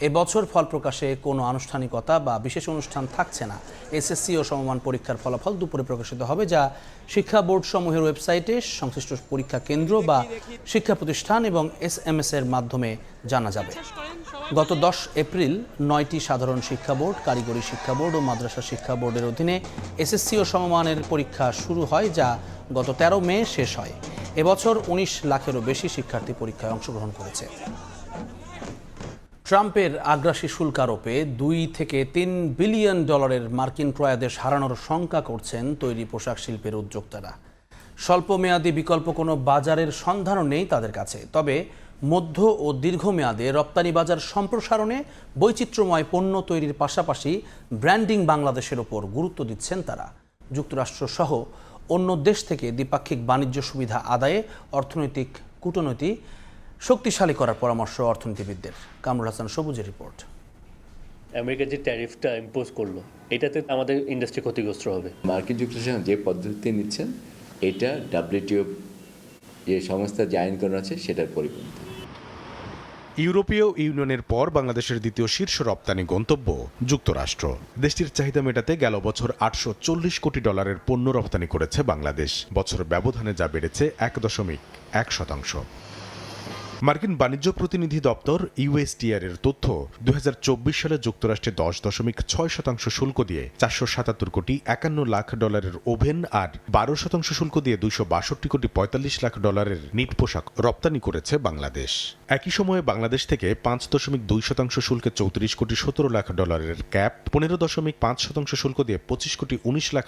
এবছর ফল প্রকাশে কোনো আনুষ্ঠানিকতা বা বিশেষ অনুষ্ঠান থাকছে না। এসএসসি ও সমমান পরীক্ষার ফলাফল দুপুরে প্রকাশিত হবে, যা শিক্ষা বোর্ড সমূহের ওয়েবসাইটে, সংশ্লিষ্ট পরীক্ষা কেন্দ্র বা শিক্ষা প্রতিষ্ঠান এবং SMS এর মাধ্যমে জানা যাবে। গত 10 এপ্রিল 9টি সাধারণ শিক্ষা বোর্ড, কারিগরি শিক্ষা বোর্ড ও মাদ্রাসা শিক্ষা বোর্ডের অধীনে এসএসসি ও সমমানের পরীক্ষা শুরু হয়, যা গত 13 মে শেষ হয়। এবছর 19 লাখেরও বেশি শিক্ষার্থী পরীক্ষায় অংশগ্রহণ করেছে। ট্রাম্পের আগ্রাসী শুল্ক আরোপে $2 থেকে $3 বিলিয়ন মার্কিন ক্রয়াদেশ হারানোর শঙ্কা করছেন তৈরি পোশাক শিল্পের উদ্যোক্তারা। স্বল্পমেয়াদী বিকল্প কোনো বাজারের সন্ধানও নেই তাদের কাছে। তবে মধ্য ও দীর্ঘমেয়াদে রপ্তানি বাজার সম্প্রসারণে বৈচিত্র্যময় পণ্য তৈরির পাশাপাশি ব্র্যান্ডিং বাংলাদেশের ওপর গুরুত্ব দিচ্ছেন তারা। যুক্তরাষ্ট্রসহ অন্য দেশ থেকে দ্বিপাক্ষিক বাণিজ্য সুবিধা আদায়ে অর্থনৈতিক কূটনীতি শক্তিশালী করার পরামর্শ অর্থনীতিবিদদের। কামরুল হাসান সবুজের রিপোর্ট। আমেরিকা যে ট্যারিফটা ইম্পোজ করলো, এটাতে আমাদের ইন্ডাস্ট্রি ক্ষতিগ্রস্ত হবে। মার্কিন যুক্তরাষ্ট্র যে পদ্ধতি নিচ্ছেন, এটা WTO যে সংস্থা যে আইনকরণ আছে সেটার পরিপন্থী। ইউরোপীয় ইউনিয়নের পর বাংলাদেশের দ্বিতীয় শীর্ষ রপ্তানি গন্তব্য যুক্তরাষ্ট্র। দেশটির চাহিদা মেটাতে গেল বছর $840 কোটি পণ্য রপ্তানি করেছে বাংলাদেশ। বছর ব্যবধানে যা বেড়েছে 1.1%। মার্কিন বাণিজ্য প্রতিনিধি দপ্তর USTR এর তথ্য, 2024 সালে যুক্তরাষ্ট্রে 10.6% শুল্ক দিয়ে $477 কোটি 51 লাখ ওভেন আর 12% শুল্ক দিয়ে $262 কোটি 45 লাখ নিট পোশাক রপ্তানি করেছে বাংলাদেশ। একই সময়ে বাংলাদেশ থেকে 5.2% শুল্কে $34 কোটি 17 লাখ ক্যাপ, 15.5% শুল্ক দিয়ে $25 কোটি 19 লাখ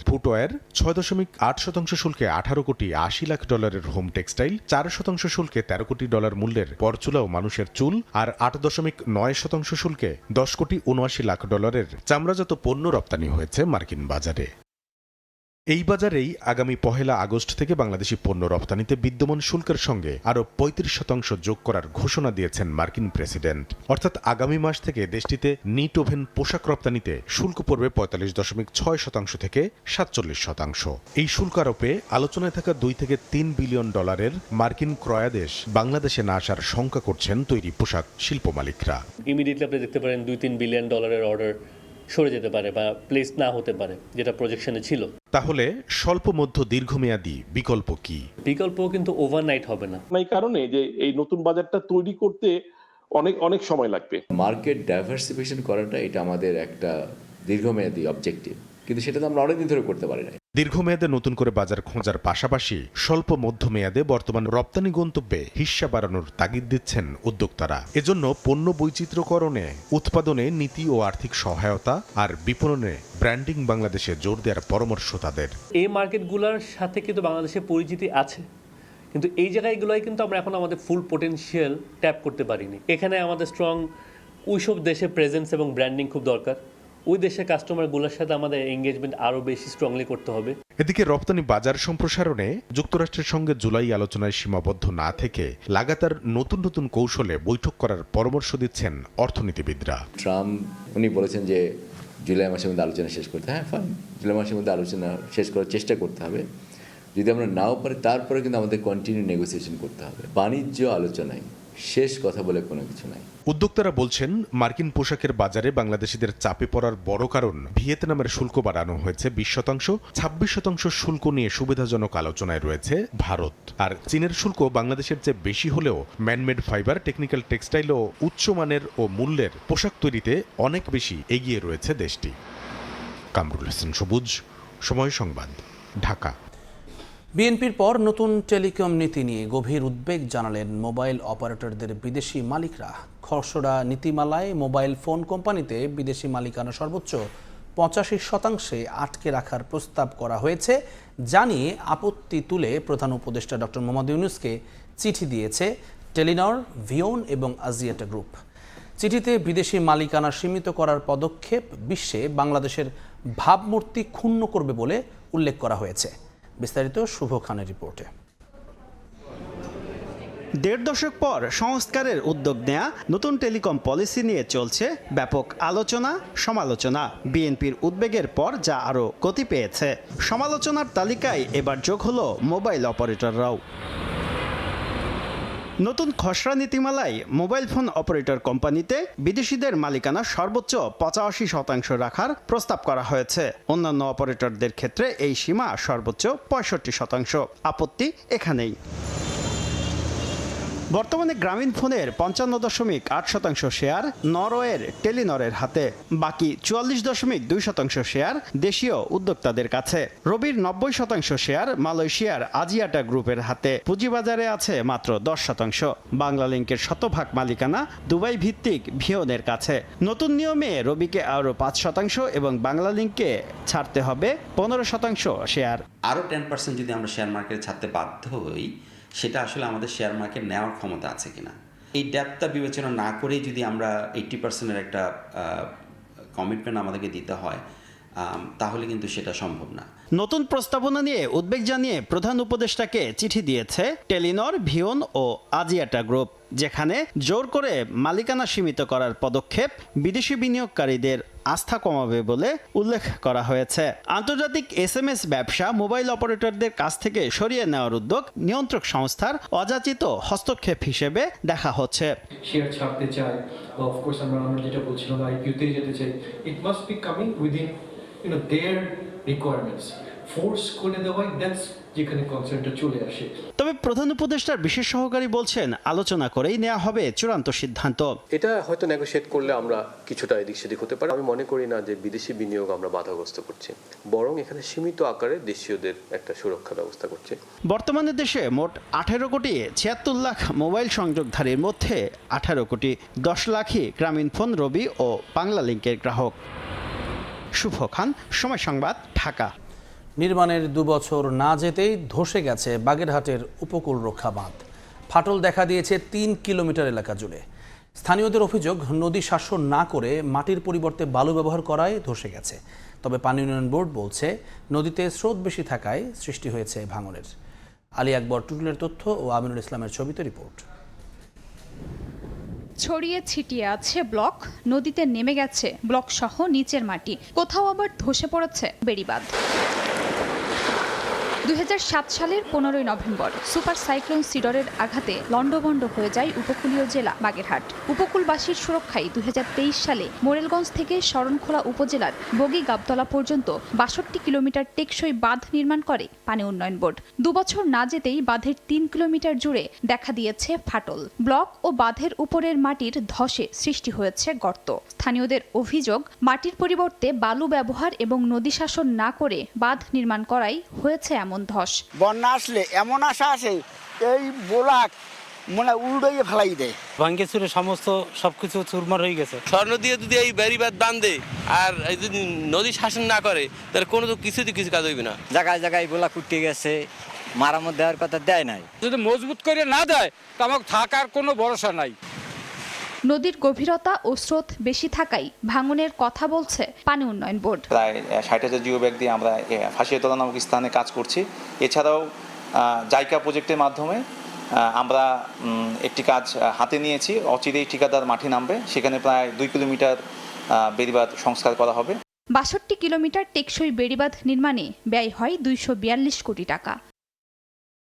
ফুটওয়্যার, 6.8% শুল্কে $18 কোটি 80 লাখ হোম টেক্সটাইল, 4% শুল্কে $13 কোটি মূল্যের পরচুলা ও মানুষের চুল আর 8.9% শুল্কে $10 কোটি 79 লাখ চামড়াজাত পণ্য রপ্তানি হয়েছে মার্কিন বাজারে। এই বাজারেই আগামী 1 আগস্ট থেকে বাংলাদেশি পণ্য রপ্তানিতে বিদ্যমান শুল্কের সঙ্গে আরও 35% যোগ করার ঘোষণা দিয়েছেন মার্কিন প্রেসিডেন্ট। অর্থাৎ আগামী মাস থেকে দেশটিতে নিট ওভেন পোশাক রপ্তানিতে শুল্ক পড়বে 45.6% থেকে 47%। এই শুল্ক আরোপে আলোচনায় থাকা $2 থেকে $3 বিলিয়ন মার্কিন ক্রয়াদেশ বাংলাদেশে না আসার শঙ্কা করছেন তৈরি পোশাক শিল্প মালিকরা। ইমিডিয়েটলি আপনি দেখতে পারেন $2-3 বিলিয়ন অর্ডার সরে যেতে পারে বা প্লেস না হতে পারে, যেটা প্রজেকশনে ছিল। তাহলে স্বল্প মধ্য দীর্ঘমেয়াদী বিকল্প কি? বিকল্প কিন্তু ওভারনাইট হবে না। এই কারণে যে এই নতুন বাজারটা তৈরি করতে অনেক সময় লাগবে। মার্কেট ডাইভার্সিফিকেশন করাটা এটা আমাদের একটা দীর্ঘমেয়াদী অবজেক্টিভ, কিন্তু সেটা তো আমরা অনেকদিন ধরে করতে পারি না। দীর্ঘমেয়াদে নতুন করে বাজার খোঁজার পাশাপাশি স্বল্প মধ্যমেয়াদে বর্তমান রপ্তানি গন্তব্যে হিস্সা বাড়ানোর তাগিদ দিচ্ছেন উদ্যোক্তারা। এজন্য পণ্য বৈচিত্র্যকরণে, উৎপাদনে নীতি ও আর্থিক সহায়তা আর বিপণনে ব্র্যান্ডিং বাংলাদেশে জোর দেওয়ার পরামর্শ তাদের। এই মার্কেটগুলোর সাথে কিন্তু বাংলাদেশের পরিচিতি আছে, কিন্তু এই জায়গাগুলোয় কিন্তু আমরা এখন আমাদের ফুল পোটেনশিয়াল ট্যাপ করতে পারিনি। এখানে আমাদের স্ট্রং ওইসব দেশে প্রেজেন্স এবং ব্র্যান্ডিং খুব দরকার। ওই দেশের কাস্টমারগুলোর সাথে আমাদের এঙ্গেজমেন্ট আরও বেশি স্ট্রংলি করতে হবে। এদিকে রপ্তানি বাজার সম্প্রসারণে যুক্তরাষ্ট্রের সঙ্গে জুলাই আলোচনায় সীমাবদ্ধ না থেকে লাগাতার নতুন কৌশলে বৈঠক করার পরামর্শ দিচ্ছেন অর্থনীতিবিদরা। ট্রাম্প উনি বলেছেন যে জুলাই মাসের মধ্যে আলোচনা শেষ করতে। হ্যাঁ, ফাইন, জুলাই মাসের মধ্যে আলোচনা শেষ করার চেষ্টা করতে হবে। যদি আমরা নাও পারি তারপরে কিন্তু আমাদের কন্টিনিউ নেগোসিয়েশন করতে হবে। বাণিজ্য আলোচনায় শেষ কথা বলে কোনো কিছু নাই। উদ্যোক্তারা বলছেন, মার্কিন পোশাকের বাজারে বাংলাদেশিদের চাপে পড়ার বড় কারণ ভিয়েতনামের শুল্ক বাড়ানো হয়েছে 20%, 26% শুল্ক নিয়ে সুবিধাজনক আলোচনায় রয়েছে ভারত। আর চীনের শুল্ক বাংলাদেশের চেয়ে বেশি হলেও ম্যানমেড ফাইবার, টেকনিক্যাল টেক্সটাইল ও উচ্চমানের ও মূল্যের পোশাক তৈরিতে অনেক বেশি এগিয়ে রয়েছে দেশটি। কামরুল হাসান সবুজ, সময় সংবাদ, ঢাকা। বিএনপির পর নতুন টেলিকম নীতি নিয়ে গভীর উদ্বেগ জানালেন মোবাইল অপারেটরদের বিদেশি মালিকরা। খসড়া নীতিমালায় মোবাইল ফোন কোম্পানিতে বিদেশি মালিকানা সর্বোচ্চ 85% আটকে রাখার প্রস্তাব করা হয়েছে জানিয়ে আপত্তি তুলে প্রধান উপদেষ্টা ডক্টর মোহাম্মদ ইউনূসকে চিঠি দিয়েছে টেলিনর, ভিওন এবং আজিয়াটা গ্রুপ। চিঠিতে বিদেশি মালিকানা সীমিত করার পদক্ষেপ বিশ্বে বাংলাদেশের ভাবমূর্তি ক্ষুণ্ণ করবে বলে উল্লেখ করা হয়েছে। বিস্তারিত শুভ খানের রিপোর্টে। ১.৫ দশক পর সংস্কারের উদ্যোগ নেয়া নতুন টেলিকম পলিসি নিয়ে চলছে ব্যাপক আলোচনা সমালোচনা। বিএনপির উদ্বেগের পর যা আরও গতি পেয়েছে। সমালোচনার তালিকায় এবার যোগ হলো মোবাইল অপারেটররাও। নতুন খসড়া নীতিমালায় মোবাইল ফোন অপারেটর কোম্পানিতে বিদেশিদের মালিকানা সর্বোচ্চ 85% রাখার প্রস্তাব করা হয়েছে। অন্যান্য অপারেটরদের ক্ষেত্রে এই সীমা সর্বোচ্চ 65%। আপত্তি এখানেই। বর্তমানে গ্রামীণ ফোনের 55.8% শেয়ার নরওয়ের টেলিনরের হাতে, বাকি 44.2% শেয়ার দেশীয় উদ্যোক্তাদের কাছে। রবির 90% শেয়ার মালয়েশিয়ার আজিয়াটা গ্রুপের হাতে। পুঁজিবাজারে আছে মাত্র 10%। বাংলালিংকের শতভাগ মালিকানা দুবাই ভিত্তিক ভিওনের কাছে। নতুন নিয়মে রবিকে আরও 5% এবং বাংলালিংককে ছাড়তে হবে 15% শেয়ার। আরও 10% যদি আমরা শেয়ার মার্কেটে ছাড়তে বাধ্য হই, সেটা আসলে আমাদের শেয়ার মার্কেট নেওয়ার ক্ষমতা আছে কিনা, এই ডেপটা বিবেচনা না করেই যদি আমরা 80%-এর একটা কমিটমেন্ট আমাদেরকে দিতে হয়, তাহলে কিন্তু সেটা সম্ভব না। নতুন প্রস্তাবনা নিয়ে উদ্বেগ জানিয়ে প্রধান উপদেষ্টাকে চিঠি দিয়েছে টেলিনর, ভিওন ও আজিয়াটা গ্রুপ, যেখানে জোর করে মালিকানা সীমিত করার পদক্ষেপ বিদেশি বিনিয়োগকারীদের আস্থা কমাবে বলে উল্লেখ করা হয়েছে। আন্তর্জাতিক SMS ব্যবসা মোবাইল অপারেটরদের কাছ থেকে সরিয়ে নেওয়ার উদ্যোগ নিয়ন্ত্রক সংস্থার অযাচিত হস্তক্ষেপ হিসেবে দেখা হচ্ছে। শেয়ার ছাড়তে চাই, অফকোর্স আমরা যেটা বলছিলাম আইপিওতে যেতে চাই, it must be coming within there requirements. Force করে দেওয়াই দ্যাটস যেখানে কনসার্নটা চলে আসে। তবে প্রধান উপদেষ্টার বিশেষ সহকারী বলছেন, আলোচনা করেই নেওয়া হবে চূড়ান্ত সিদ্ধান্ত। এটা হয়তো নেগোশিয়েট করলে আমরা কিছুটা এদিক সেদিক হতে পারে। আমি মনে করি না যে বিদেশি বিনিয়োগ আমরা বাধাগ্রস্ত করছি, বরং এখানে সীমিত আকারে দেশীয়দের একটা সুরক্ষা ব্যবস্থা করছে। বর্তমানে দেশে মোট 18 কোটি 76 লাখ মোবাইল সংযোগধারীর মধ্যে 18 কোটি 10 লাখই গ্রামীণ ফোন, রবি ও বাংলালিংকের গ্রাহক। শুভ খান, সময় সংবাদ, ঢাকা। নির্মাণের 2 বছর না যেতেই ধসে গেছে বাগেরহাটের উপকূল রক্ষা বাঁধ। ফাটল দেখা দিয়েছে 3 কিলোমিটার এলাকা জুড়ে। স্থানীয়দের অভিযোগ, নদী শাসন না করে মাটির পরিবর্তে বালু ব্যবহার করায় ধসে গেছে। তবে পানি উন্নয়ন বোর্ড বলছে, নদীতে স্রোত বেশি থাকায় সৃষ্টি হয়েছে ভাঙনের। আলী আকবর টুটুলের তথ্য ও আমিনুল ইসলামের ছবিতে রিপোর্ট। ছড়িয়ে ছিটিয়ে আছে ব্লক, নদীতে নেমে গেছে ব্লক সহ নিচের মাটি, কোথাও আবার ধসে পড়েছে বেড়িবাঁধ। 2007 সালের 15 নভেম্বর সুপার সাইক্লোন সিডরের আঘাতে লন্ডভন্ড হয়ে যায় উপকূলীয় জেলা বাগেরহাট। উপকূলবাসীর সুরক্ষায় 2023 সালে মোরেলগঞ্জ থেকে শরণখোলা উপজেলার বগি গাবতলা পর্যন্ত 62 কিলোমিটার টেকসই বাঁধ নির্মাণ করে পানি উন্নয়ন বোর্ড। 2 বছর না যেতেই বাঁধের 3 কিলোমিটার জুড়ে দেখা দিয়েছে ফাটল। ব্লক ও বাঁধের উপরের মাটির ধসে সৃষ্টি হয়েছে গর্ত। স্থানীয়দের অভিযোগ, মাটির পরিবর্তে বালু ব্যবহার এবং নদী শাসন না করে বাঁধ নির্মাণ করাই হয়েছে এমন ধস। বন্যা আসলে এমন আশা আছে, এই বোলাক মানে উল্টাইয়ে ফেলাই দেয়, ভাঙ্গে চুরে সমস্ত সবকিছু চুরমার হয়ে গেছে। স্বর্ণ দিয়ে যদি এই বেড়িবাঁধ বাঁধে আর যদি নদী শাসন না করে, তাহলে কোনো তো কিছু কাজ হইবে না। জায়গায় জায়গায় বোলা কুটে গেছে, মারামত দেওয়ার কথা দেয় নাই। যদি মজবুত করে না দেয়, তো আমার থাকার কোনো ভরসা নাই। নদীর গভীরতা ও স্রোত বেশি থাকায় ভাঙনের কথা বলছে পানি উন্নয়ন বোর্ড। প্রায় 60,000 জিও ব্যাগ দিয়ে আমরা ফাঁসিয়াতলা নামক স্থানে কাজ করছি। এছাড়াও জাইকা প্রজেক্টের মাধ্যমে আমরা একটি কাজ হাতে নিয়েছি। অচিরেই ঠিকাদার মাঠে নামবে, সেখানে প্রায় 2 কিলোমিটার বেড়িবাঁধ সংস্কার করা হবে। 62 কিলোমিটার টেকসই বেড়িবাঁধ নির্মাণে ব্যয় হয় 242 কোটি টাকা।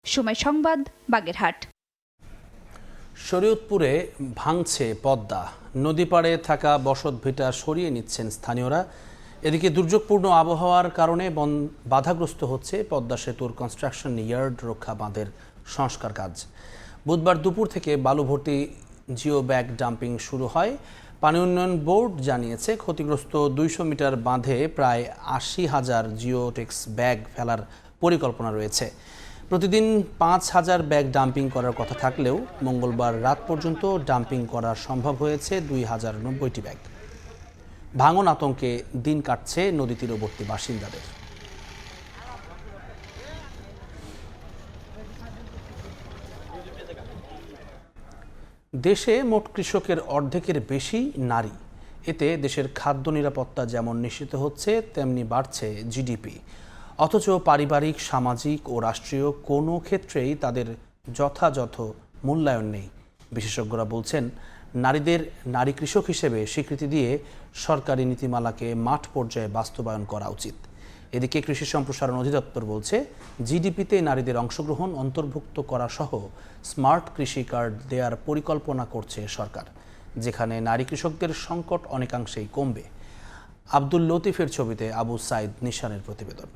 সময় সংবাদ, বাগেরহাট। শরীয়তপুরে ভাঙছে পদ্মা, নদী পাড়ে থাকা বসতভিটা সরিয়ে নিচ্ছেন স্থানীয়রা। এদিকে দুর্যোগপূর্ণ আবহাওয়ার কারণে বাধাগ্রস্ত হচ্ছে পদ্মা সেতুর কনস্ট্রাকশন ইয়ার্ড রক্ষা বাঁধের সংস্কার কাজ। বুধবার দুপুর থেকে বালু ভর্তি জিও ব্যাগ ডাম্পিং শুরু হয়। পানি উন্নয়ন বোর্ড জানিয়েছে ক্ষতিগ্রস্ত 200 মিটার বাঁধে প্রায় 80,000 জিওটেক্স ব্যাগ ফেলার পরিকল্পনা রয়েছে। প্রতিদিন 5,000 ব্যাগ ডাম্পিং করার কথা থাকলেও মঙ্গলবার রাত পর্যন্ত ডাম্পিং করা সম্ভব হয়েছে 2090টি ব্যাগ। ভাঙন আতঙ্কে দিন কাটছে নদী তীরবর্তী বাসিন্দাদের। দেশে মোট কৃষকের অর্ধেকের বেশি নারী। এতে দেশের খাদ্য নিরাপত্তা যেমন নিশ্চিত হচ্ছে, তেমনি বাড়ছে জিডিপি। অথচ পারিবারিক, সামাজিক ও রাষ্ট্রীয় কোনো ক্ষেত্রেই তাদের যথাযথ মূল্যায়ন নেই। বিশেষজ্ঞরা বলছেন, নারীদের নারী কৃষক হিসেবে স্বীকৃতি দিয়ে সরকারি নীতিমালাকে মাঠ পর্যায়ে বাস্তবায়ন করা উচিত। এদিকে কৃষি সম্প্রসারণ অধিদপ্তর বলছে, জিডিপিতে নারীদের অংশগ্রহণ অন্তর্ভুক্ত করা সহ স্মার্ট কৃষি কার্ড দেওয়ার পরিকল্পনা করছে সরকার, যেখানে নারী কৃষকদের সংকট অনেকাংশেই কমবে। আব্দুল লতিফের ছবিতে আবু সাইদ নিশানের প্রতিবেদন।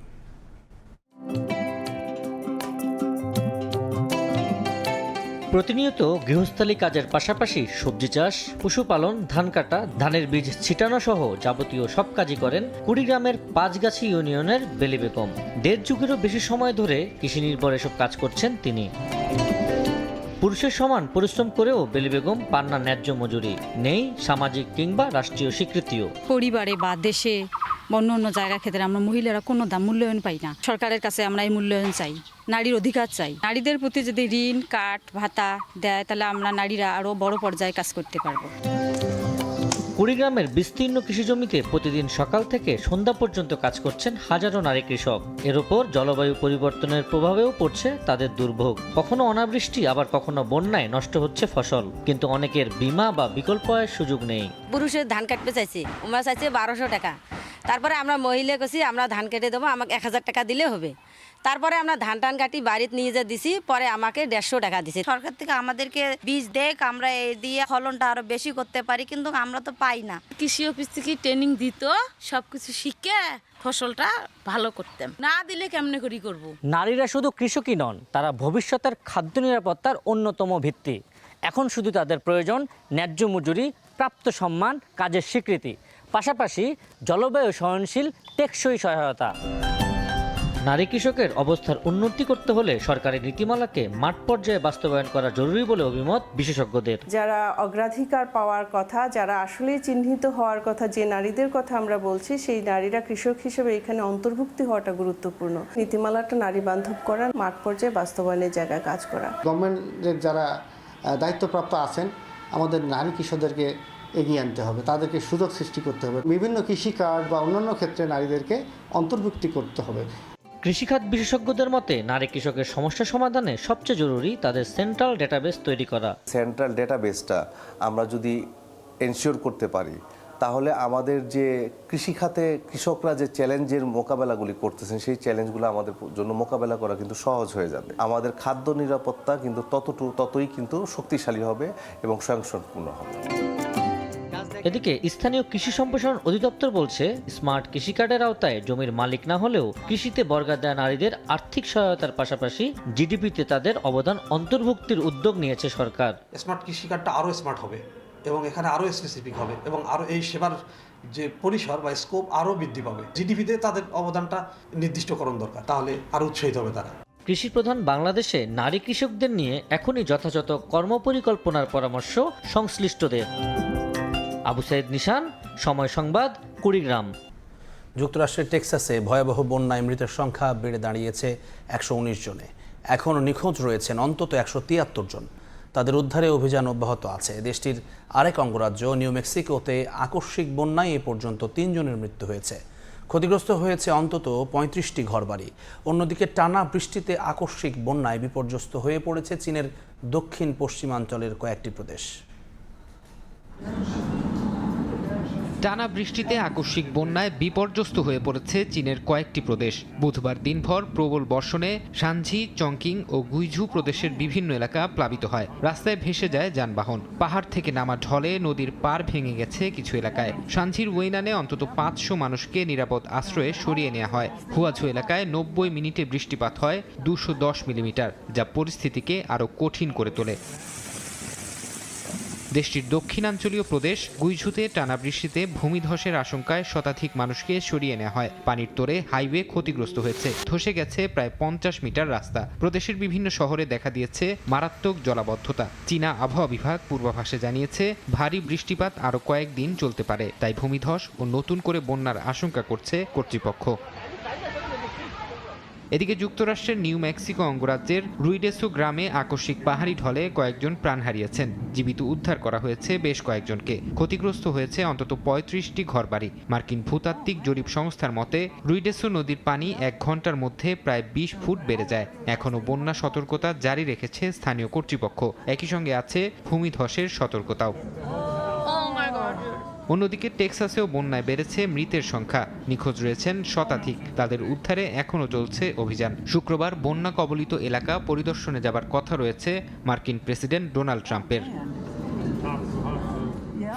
প্রতিনিয়ত গৃহস্থালী কাজের পাশাপাশি সবজি চাষ, পশুপালন, ধান কাটা, ধানের বীজ ছিটানো সহ যাবতীয় সব কাজই করেন কুড়িগ্রামের পাঁচগাছি ইউনিয়নের বেলি বেগম। 1.5 যুগেরও বেশি সময় ধরে কৃষি নির্ভর এসব কাজ করছেন তিনি। পুরুষের সমান পরিশ্রম করেও বেলি বেগম পান না ন্যায্য মজুরি, নেই সামাজিক কিংবা রাষ্ট্রীয় স্বীকৃতিও। পরিবারে বা দেশে অন্য অন্য জায়গা ক্ষেত্রে আমরা মহিলারা কোনো মূল্যায়ন পাই না। সরকারের কাছে আমরা এই মূল্যায়ন চাই, নারীর অধিকার চাই। নারীদের প্রতি যদি ঋণ, কাঠ, ভাতা দেয়, তাহলে আমরা নারীরা আরও বড় পর্যায়ে কাজ করতে পারবো। কুড়িগ্রামের বিস্তীর্ণ কৃষি জমিতে প্রতিদিন সকাল থেকে সন্ধ্যা পর্যন্ত কাজ করছেন হাজারো নারী কৃষক। এর ওপর জলবায়ু পরিবর্তনের প্রভাবেও পড়ছে তাদের দুর্ভোগ। কখনো অনাবৃষ্টি, আবার কখনো বন্যায় নষ্ট হচ্ছে ফসল, কিন্তু অনেকের বীমা বা বিকল্প আয়ের সুযোগ নেই। পুরুষের ধান কাটতে চাইছে, আমরা চাইছে 1200 টাকা। তারপরে আমরা মহিলা কছি আমরা ধান কেটে দেবো, আমাকে 1000 টাকা দিলে হবে। তারপরে আমরা ধান টান কাটি বাড়িতে নিয়ে যা দিছি, পরে আমাকে 150 টাকা দিছে। সরকার থেকে আমাদেরকে বীজ দেখ, আমরা এই দিয়ে ফলনটা আরো বেশি করতে পারি, কিন্তু আমরা তো পাই না। কৃষি অফিস থেকে ট্রেনিং দিত, সবকিছু শিখে ফসলটা ভালো করতাম। না দিলে কেমনে করি করব। নারীরা শুধু কৃষকই নন, তারা ভবিষ্যতের খাদ্য নিরাপত্তার অন্যতম ভিত্তি। এখন শুধু তাদের প্রয়োজন ন্যায্য মজুরি, প্রাপ্ত সম্মান, কাজের স্বীকৃতি, পাশাপাশি জলবায়ু সহনশীল টেকসই সহায়তা। নারী কৃষকের অবস্থার উন্নতি করতে হলে সরকারি নীতিমালাকে মাঠ পর্যায়ে বাস্তবায়ন করা জরুরি বলে অভিমত বিশেষজ্ঞদের। যারা অগ্রাধিকার পাওয়ার কথা, যারা আসলেই চিহ্নিত হওয়ার কথা, যে নারীদের কথা আমরা বলছি, সেই নারীরা কৃষক হিসেবে এখানে অন্তর্ভুক্তি হওয়াটা গুরুত্বপূর্ণ। নীতিমালাটা নারী বান্ধব করা, মাঠ পর্যায়ে বাস্তবায়নের জায়গায় কাজ করা। গভর্নমেন্টের যারা দায়িত্বপ্রাপ্ত আছেন, আমাদের নারী কৃষকদেরকে এগিয়ে আনতে হবে, তাদেরকে সুযোগ সৃষ্টি করতে হবে। বিভিন্ন কৃষি কার্ড বা অন্যান্য ক্ষেত্রে নারীদেরকে অন্তর্ভুক্তি করতে হবে। কৃষিখাত বিশেষজ্ঞদের মতে নারী কৃষকের সমস্যা সমাধানে সবচেয়ে জরুরি তাদের সেন্ট্রাল ডেটাবেস তৈরি করা। সেন্ট্রাল ডেটাবেসটা আমরা যদি এনশিওর করতে পারি, তাহলে আমাদের যে কৃষিখাতে কৃষকরা যে চ্যালেঞ্জের মোকাবেলাগুলি করতেছেন, সেই চ্যালেঞ্জগুলো আমাদের জন্য মোকাবেলা করা কিন্তু সহজ হয়ে যাবে। আমাদের খাদ্য নিরাপত্তা কিন্তু ততই কিন্তু শক্তিশালী হবে এবং স্বয়ংসম্পূর্ণ হবে। এদিকে স্থানীয় কৃষি সম্প্রসারণ অধিদপ্তর বলছে, স্মার্ট কৃষি কার্ডের আওতায় জমির মালিক না হলেও কৃষিতে বর্গা দেয়া নারীদের আর্থিক সহায়তার পাশাপাশি জিডিপিতে তাদের অবদান অন্তর্ভুক্তির উদ্যোগ নিয়েছে সরকার। স্মার্ট কৃষি কার্ডটা আরও স্মার্ট হবে এবং এখানে আরও স্পেসিফিক হবে এবং আরও এই সেবার যে পরিসর বা স্কোপ আরও বৃদ্ধি পাবে। জিডিপিতে তাদের অবদানটা নির্দিষ্টকরণ দরকার, তাহলে আরও উৎসাহিত হবে তারা। কৃষি প্রধান বাংলাদেশে নারী কৃষকদের নিয়ে এখনই যথাযথ কর্মপরিকল্পনার পরামর্শ সংশ্লিষ্টদের। আবু সাইদ নিশান, সময় সংবাদ, কুড়িগ্রাম। যুক্তরাষ্ট্রের টেক্সাসে ভয়াবহ বন্যায় মৃতের সংখ্যা বেড়ে দাঁড়িয়েছে 119 জনে। এখনও নিখোঁজ রয়েছেন অন্তত 173 জন। তাদের উদ্ধারে অভিযান অব্যাহত আছে। দেশটির আরেক অঙ্গরাজ্য নিউ মেক্সিকোতে আকস্মিক বন্যায় এ পর্যন্ত 3 জনের মৃত্যু হয়েছে। ক্ষতিগ্রস্ত হয়েছে অন্তত 35টি ঘরবাড়ি। অন্যদিকে টানা বৃষ্টিতে আকস্মিক বন্যায় বিপর্যস্ত হয়ে পড়েছে চীনের দক্ষিণ পশ্চিমাঞ্চলের কয়েকটি প্রদেশ। টানা বৃষ্টিতে আকস্মিক বন্যায় বিপর্যস্ত হয়ে পড়েছে চীনের কয়েকটি প্রদেশ। বুধবার দিনভর প্রবল বর্ষণে শানঝি, চংকিং ও গুইঝু প্রদেশের বিভিন্ন এলাকা প্লাবিত হয়। রাস্তায় ভেসে যায় যানবাহন। পাহাড় থেকে নামা ঢলে নদীর পাড় ভেঙে গেছে কিছু এলাকায়। শানঝির ওয়েনানে অন্তত 500 মানুষকে নিরাপদ আশ্রয়ে সরিয়ে নেওয়া হয়। হুয়াঝু এলাকায় 90 মিনিটে বৃষ্টিপাত হয় 210 মিলিমিটার, যা পরিস্থিতিকে আরও কঠিন করে তোলে। দেশটির দক্ষিণাঞ্চলীয় প্রদেশ গুইঝুতে টানা বৃষ্টিতে ভূমিধসের আশঙ্কায় শতাধিক মানুষকে সরিয়ে নেওয়া হয়। পানির তোড়ে হাইওয়ে ক্ষতিগ্রস্ত হয়েছে, ধসে গেছে প্রায় 50 মিটার রাস্তা। প্রদেশের বিভিন্ন শহরে দেখা দিয়েছে মারাত্মক জলাবদ্ধতা। চীনা আবহাওয়া বিভাগ পূর্বাভাসে জানিয়েছে ভারী বৃষ্টিপাত আরও কয়েকদিন চলতে পারে, তাই ভূমিধস ও নতুন করে বন্যার আশঙ্কা করছে কর্তৃপক্ষ। এদিকে যুক্তরাষ্ট্রের নিউ মেক্সিকো অঙ্গরাজ্যের রুইডেসো গ্রামে আকস্মিক পাহাড়ি ঢলে কয়েকজন প্রাণ হারিয়েছেন। জীবিত উদ্ধার করা হয়েছে বেশ কয়েকজনকে। ক্ষতিগ্রস্ত হয়েছে অন্তত 35টি ঘরবাড়ি। মার্কিন ভূতাত্ত্বিক জরিপ সংস্থার মতে রুইডেসো নদীর পানি 1 ঘন্টার মধ্যে প্রায় 20 ফুট বেড়ে যায়। এখনও বন্যা সতর্কতা জারি রেখেছে স্থানীয় কর্তৃপক্ষ। একই সঙ্গে আছে ভূমিধসের সতর্কতাও। অন্যদিকে টেক্সাসেও বন্যায় বেড়েছে মৃতের সংখ্যা। নিখোঁজ রয়েছেন শতাধিক। তাদের উদ্ধারে এখনও চলছে অভিযান। শুক্রবার বন্যা কবলিত এলাকা পরিদর্শনে যাবার কথা রয়েছে মার্কিন প্রেসিডেন্ট ডোনাল্ড ট্রাম্পের।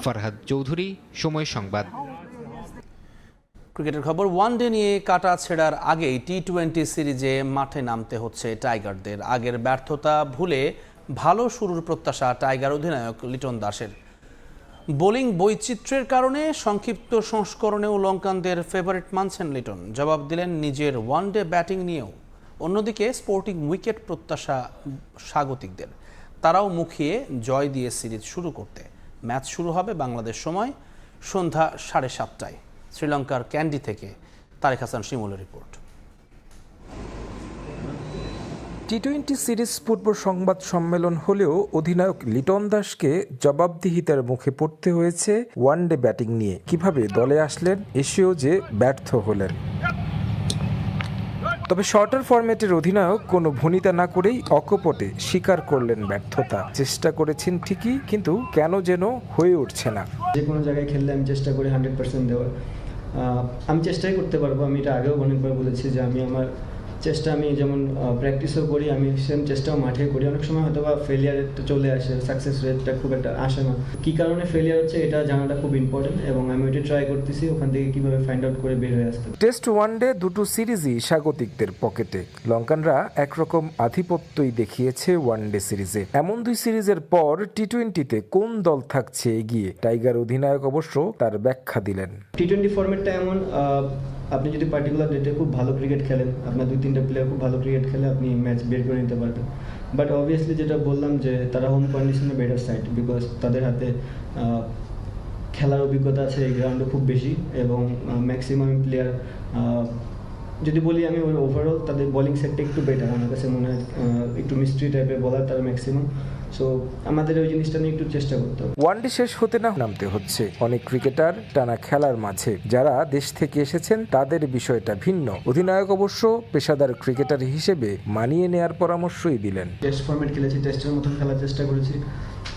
ফরহাদ চৌধুরী, সময় সংবাদ। ক্রিকেটের খবর। ওয়ানডে নিয়ে কাটা ছেঁড়ার আগেই টি-20 সিরিজে মাঠে নামতে হচ্ছে টাইগারদের। আগের ব্যর্থতা ভুলে ভালো শুরুর প্রত্যাশা টাইগার অধিনায়ক লিটন দাসের। বোলিং বৈচিত্র্যের কারণে সংক্ষিপ্ত সংস্করণেও লঙ্কানদের ফেভারিট মানছেন লিটন। জবাব দিলেন নিজের ওয়ানডে ব্যাটিং নিয়েও। অন্যদিকে স্পোর্টিং উইকেট প্রত্যাশা স্বাগতিকদের। তারাও মুখিয়ে জয় দিয়ে সিরিজ শুরু করতে। ম্যাচ শুরু হবে বাংলাদেশ সময় সন্ধ্যা 7:30টায়। শ্রীলঙ্কার ক্যান্ডি থেকে তারেক হাসান শিমুলের রিপোর্ট। টি-20 সিরিজ পূর্ব সংবাদ সম্মেলন হলেও অধিনায়ক লিটন দাসকে জবাবদিহিতার মুখে পড়তে হয়েছে ওয়ানডে ব্যাটিং নিয়ে। কিভাবে দলে আসলেন, এসেও যে ব্যর্থ হলেন। তবে শর্টার ফরম্যাটের অধিনায়ক কোনো ভনিতা না করেই অকপটে স্বীকার করলেন ব্যর্থতা। চেষ্টা করেছেন ঠিকই, কিন্তু কেন যেন হয়ে উঠছে না। যে কোনো জায়গায় খেললে আমি চেষ্টা করি 100% দেওয়ার। আমি চেষ্টাই করতে পারবো। আমি এটা আগেও অনেকবার বলেছি যে আমি আমার চেষ্টা, আমি যেমন প্র্যাকটিসও করি, আমি সেম চেষ্টাও মাঠে করি। অনেক সময় হয়তো বা ফেলিয়ার চলে আসে, সাকসেস রেটটা খুব একটা আসে না। কী কারণে ফেলিয়ার হচ্ছে এটা জানাটা খুব ইম্পর্টেন্ট, এবং আমি ওইটা ট্রাই করতেছি ওখান থেকে কীভাবে ফাইন্ড আউট করে বের হয়ে আসতে। টেস্ট ওয়ানডে দুটো সিরিজই স্বাগতিকদের পকেটে। লঙ্কানরা একরকম আধিপত্যই দেখিয়েছে ওয়ানডে সিরিজে। এমন দুই সিরিজের পর টি-20তে কোন দল থাকছে এগিয়ে, টাইগার অধিনায়ক অবশ্য তার ব্যাখ্যা দিলেন। টি-20 ফরম্যাটটা এমন, আপনি যদি পার্টিকুলার ডেটে খুব ভালো ক্রিকেট খেলেন, আপনার 2-3টা প্লেয়ার খুব ভালো ক্রিকেট খেলে, আপনি ম্যাচ বের করে নিতে পারবেন। বাট অবভিয়াসলি যেটা বললাম যে তারা হোম কন্ডিশনে বেটার সাইড, বিকজ তাদের হাতে খেলার অভিজ্ঞতা আছে এই গ্রাউন্ডে খুব বেশি, এবং ম্যাক্সিমাম প্লেয়ার, যদি বলি আমি ওভারঅল তাদের বোলিং সেটটা একটু বেটার। আমার কাছে মনে হয় একটু মিস্ট্রি টাইপের বলার তারা ম্যাক্সিমাম। সো আমাদের ওই জিনিসটা নিয়ে একটু চেষ্টা করতে হবে। ওয়ানডে শেষ হতে না নামতে হচ্ছে অনেক ক্রিকেটার টানা খেলার মাঝে। যারা দেশ থেকে এসেছেন তাদের বিষয়টা ভিন্ন। অধিনায়ক অবশ্য পেশাদার ক্রিকেটার হিসেবে মানিয়ে নেয়ার পরামর্শই দিলেন। টেস্ট ফরম্যাট খেলেছি, টেস্টের মতন খেলার চেষ্টা করেছি।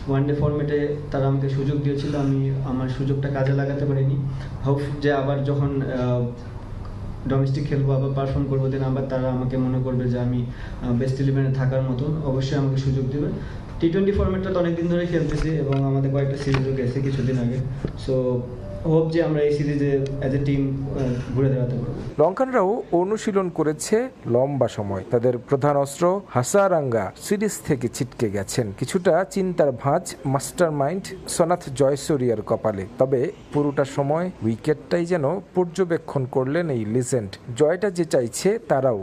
ওয়ানডে ফরম্যাটে তারা আমাকে সুযোগ দিয়েছিল, আমি আমার সুযোগটা কাজে লাগাতে পারিনি। হোপ যে আবার যখন ডোমেস্টিক খেলবো, আবার পারফর্ম করবো, দেন আবার তারা আমাকে মনে করবে যে আমি বেস্ট 11-এ থাকার মতন, অবশ্যই আমাকে সুযোগ দেবে। টি-20 ফরম্যাটটা তো অনেকদিন ধরে খেলতেছি, এবং আমাদের কয়েকটা সিরিজও গেছে কিছুদিন আগে। সো হোপ যে আমরা এই সিরিজে অ্যাজ এ টিম ঘুরে দাঁড়াতে পারবো। লঙ্কানরাও অনুশীলন করেছে লম্বা সময়। তাদের প্রধান অস্ত্র হাসারাঙ্গা সিরিজ থেকে ছিটকে গেছেন। কিছুটা চিন্তার ভাঁজ মাস্টার মাইন্ড সনাথ জয়সূরিয়ার কপালে। তবে পুরোটা সময় উইকেটটাই যেন পর্যবেক্ষণ করলেন এই লিজেন্ড। জয়টা যে চাইছে তারাও।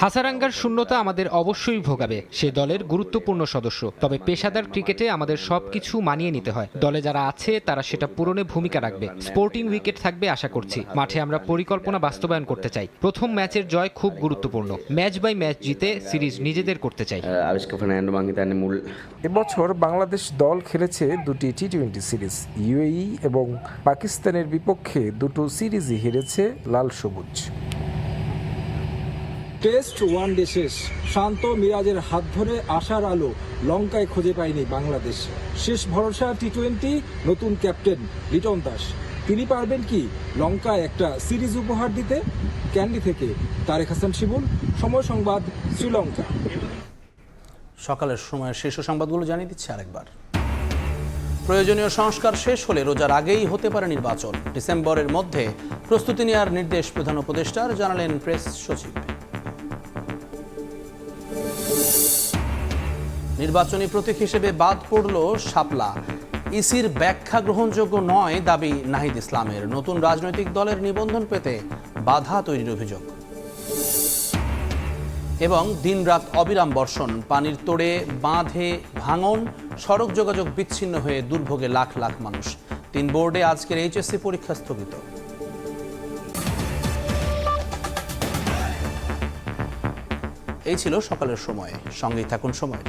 হাসারাঙ্গার শূন্যতা আমাদের অবশ্যই ভোগাবে। সে দলের গুরুত্বপূর্ণ সদস্য। তবে পেশাদার ক্রিকেটে আমাদের সবকিছু মানিয়ে নিতে হয়। দলে যারা আছে তারা সেটা পূরণে ভূমিকা রাখবে। স্পোর্টিং উইকেট থাকবে আশা করছি। মাঠে আমরা পরিকল্পনা বাস্তবায়ন করতে চাই। প্রথম ম্যাচের জয় খুব গুরুত্বপূর্ণ। ম্যাচ বাই ম্যাচ জিতে সিরিজ নিজেদের করতে চাই। এবছর বাংলাদেশ দল খেলেছে দুটি টি-20 সিরিজ। ইউএই এবং পাকিস্তানের বিপক্ষে দুটো সিরিজই হেরেছে লাল সবুজ। টেস্ট ওয়ানডে শেষ, শান্ত মিরাজের হাত ধরে আশার আলো লঙ্কায় খুঁজে পায়নি বাংলাদেশ। শেষ ভরসা টি-20, নতুন ক্যাপ্টেন লিটন দাস। তিনি পারবেন কি লঙ্কায় একটা সিরিজ উপহার দিতে? ক্যান্ডি থেকে তারেক হাসান শিবুল, সময় সংবাদ, শ্রীলঙ্কা। সকালের সময়ের শীর্ষ সংবাদগুলো জানিয়ে দিচ্ছি আরেকবার। প্রয়োজনীয় সংস্কার শেষ হলে রোজার আগেই হতে পারে নির্বাচন। ডিসেম্বরের মধ্যে প্রস্তুতি নেওয়ার নির্দেশ প্রধান উপদেষ্টার, জানালেন প্রেস সচিব। নির্বাচনী প্রতীক হিসেবে বাদ পড়ল শাপলা। ইসির ব্যাখ্যা গ্রহণযোগ্য নয় দাবি নাহিদ ইসলামের। নতুন রাজনৈতিক দলের নিবন্ধন পেতে বাধা তৈরির অভিযোগ। এবং দিনরাত অবিরাম বর্ষণ, পানির তোড়ে বাঁধে ভাঙন, সড়ক যোগাযোগ বিচ্ছিন্ন হয়ে দুর্ভোগে লাখ লাখ মানুষ। 3 বোর্ডে আজকের এইচএসসি পরীক্ষা স্থগিত। এই ছিল সকালের সময়। সঙ্গেই থাকুন সময়ের।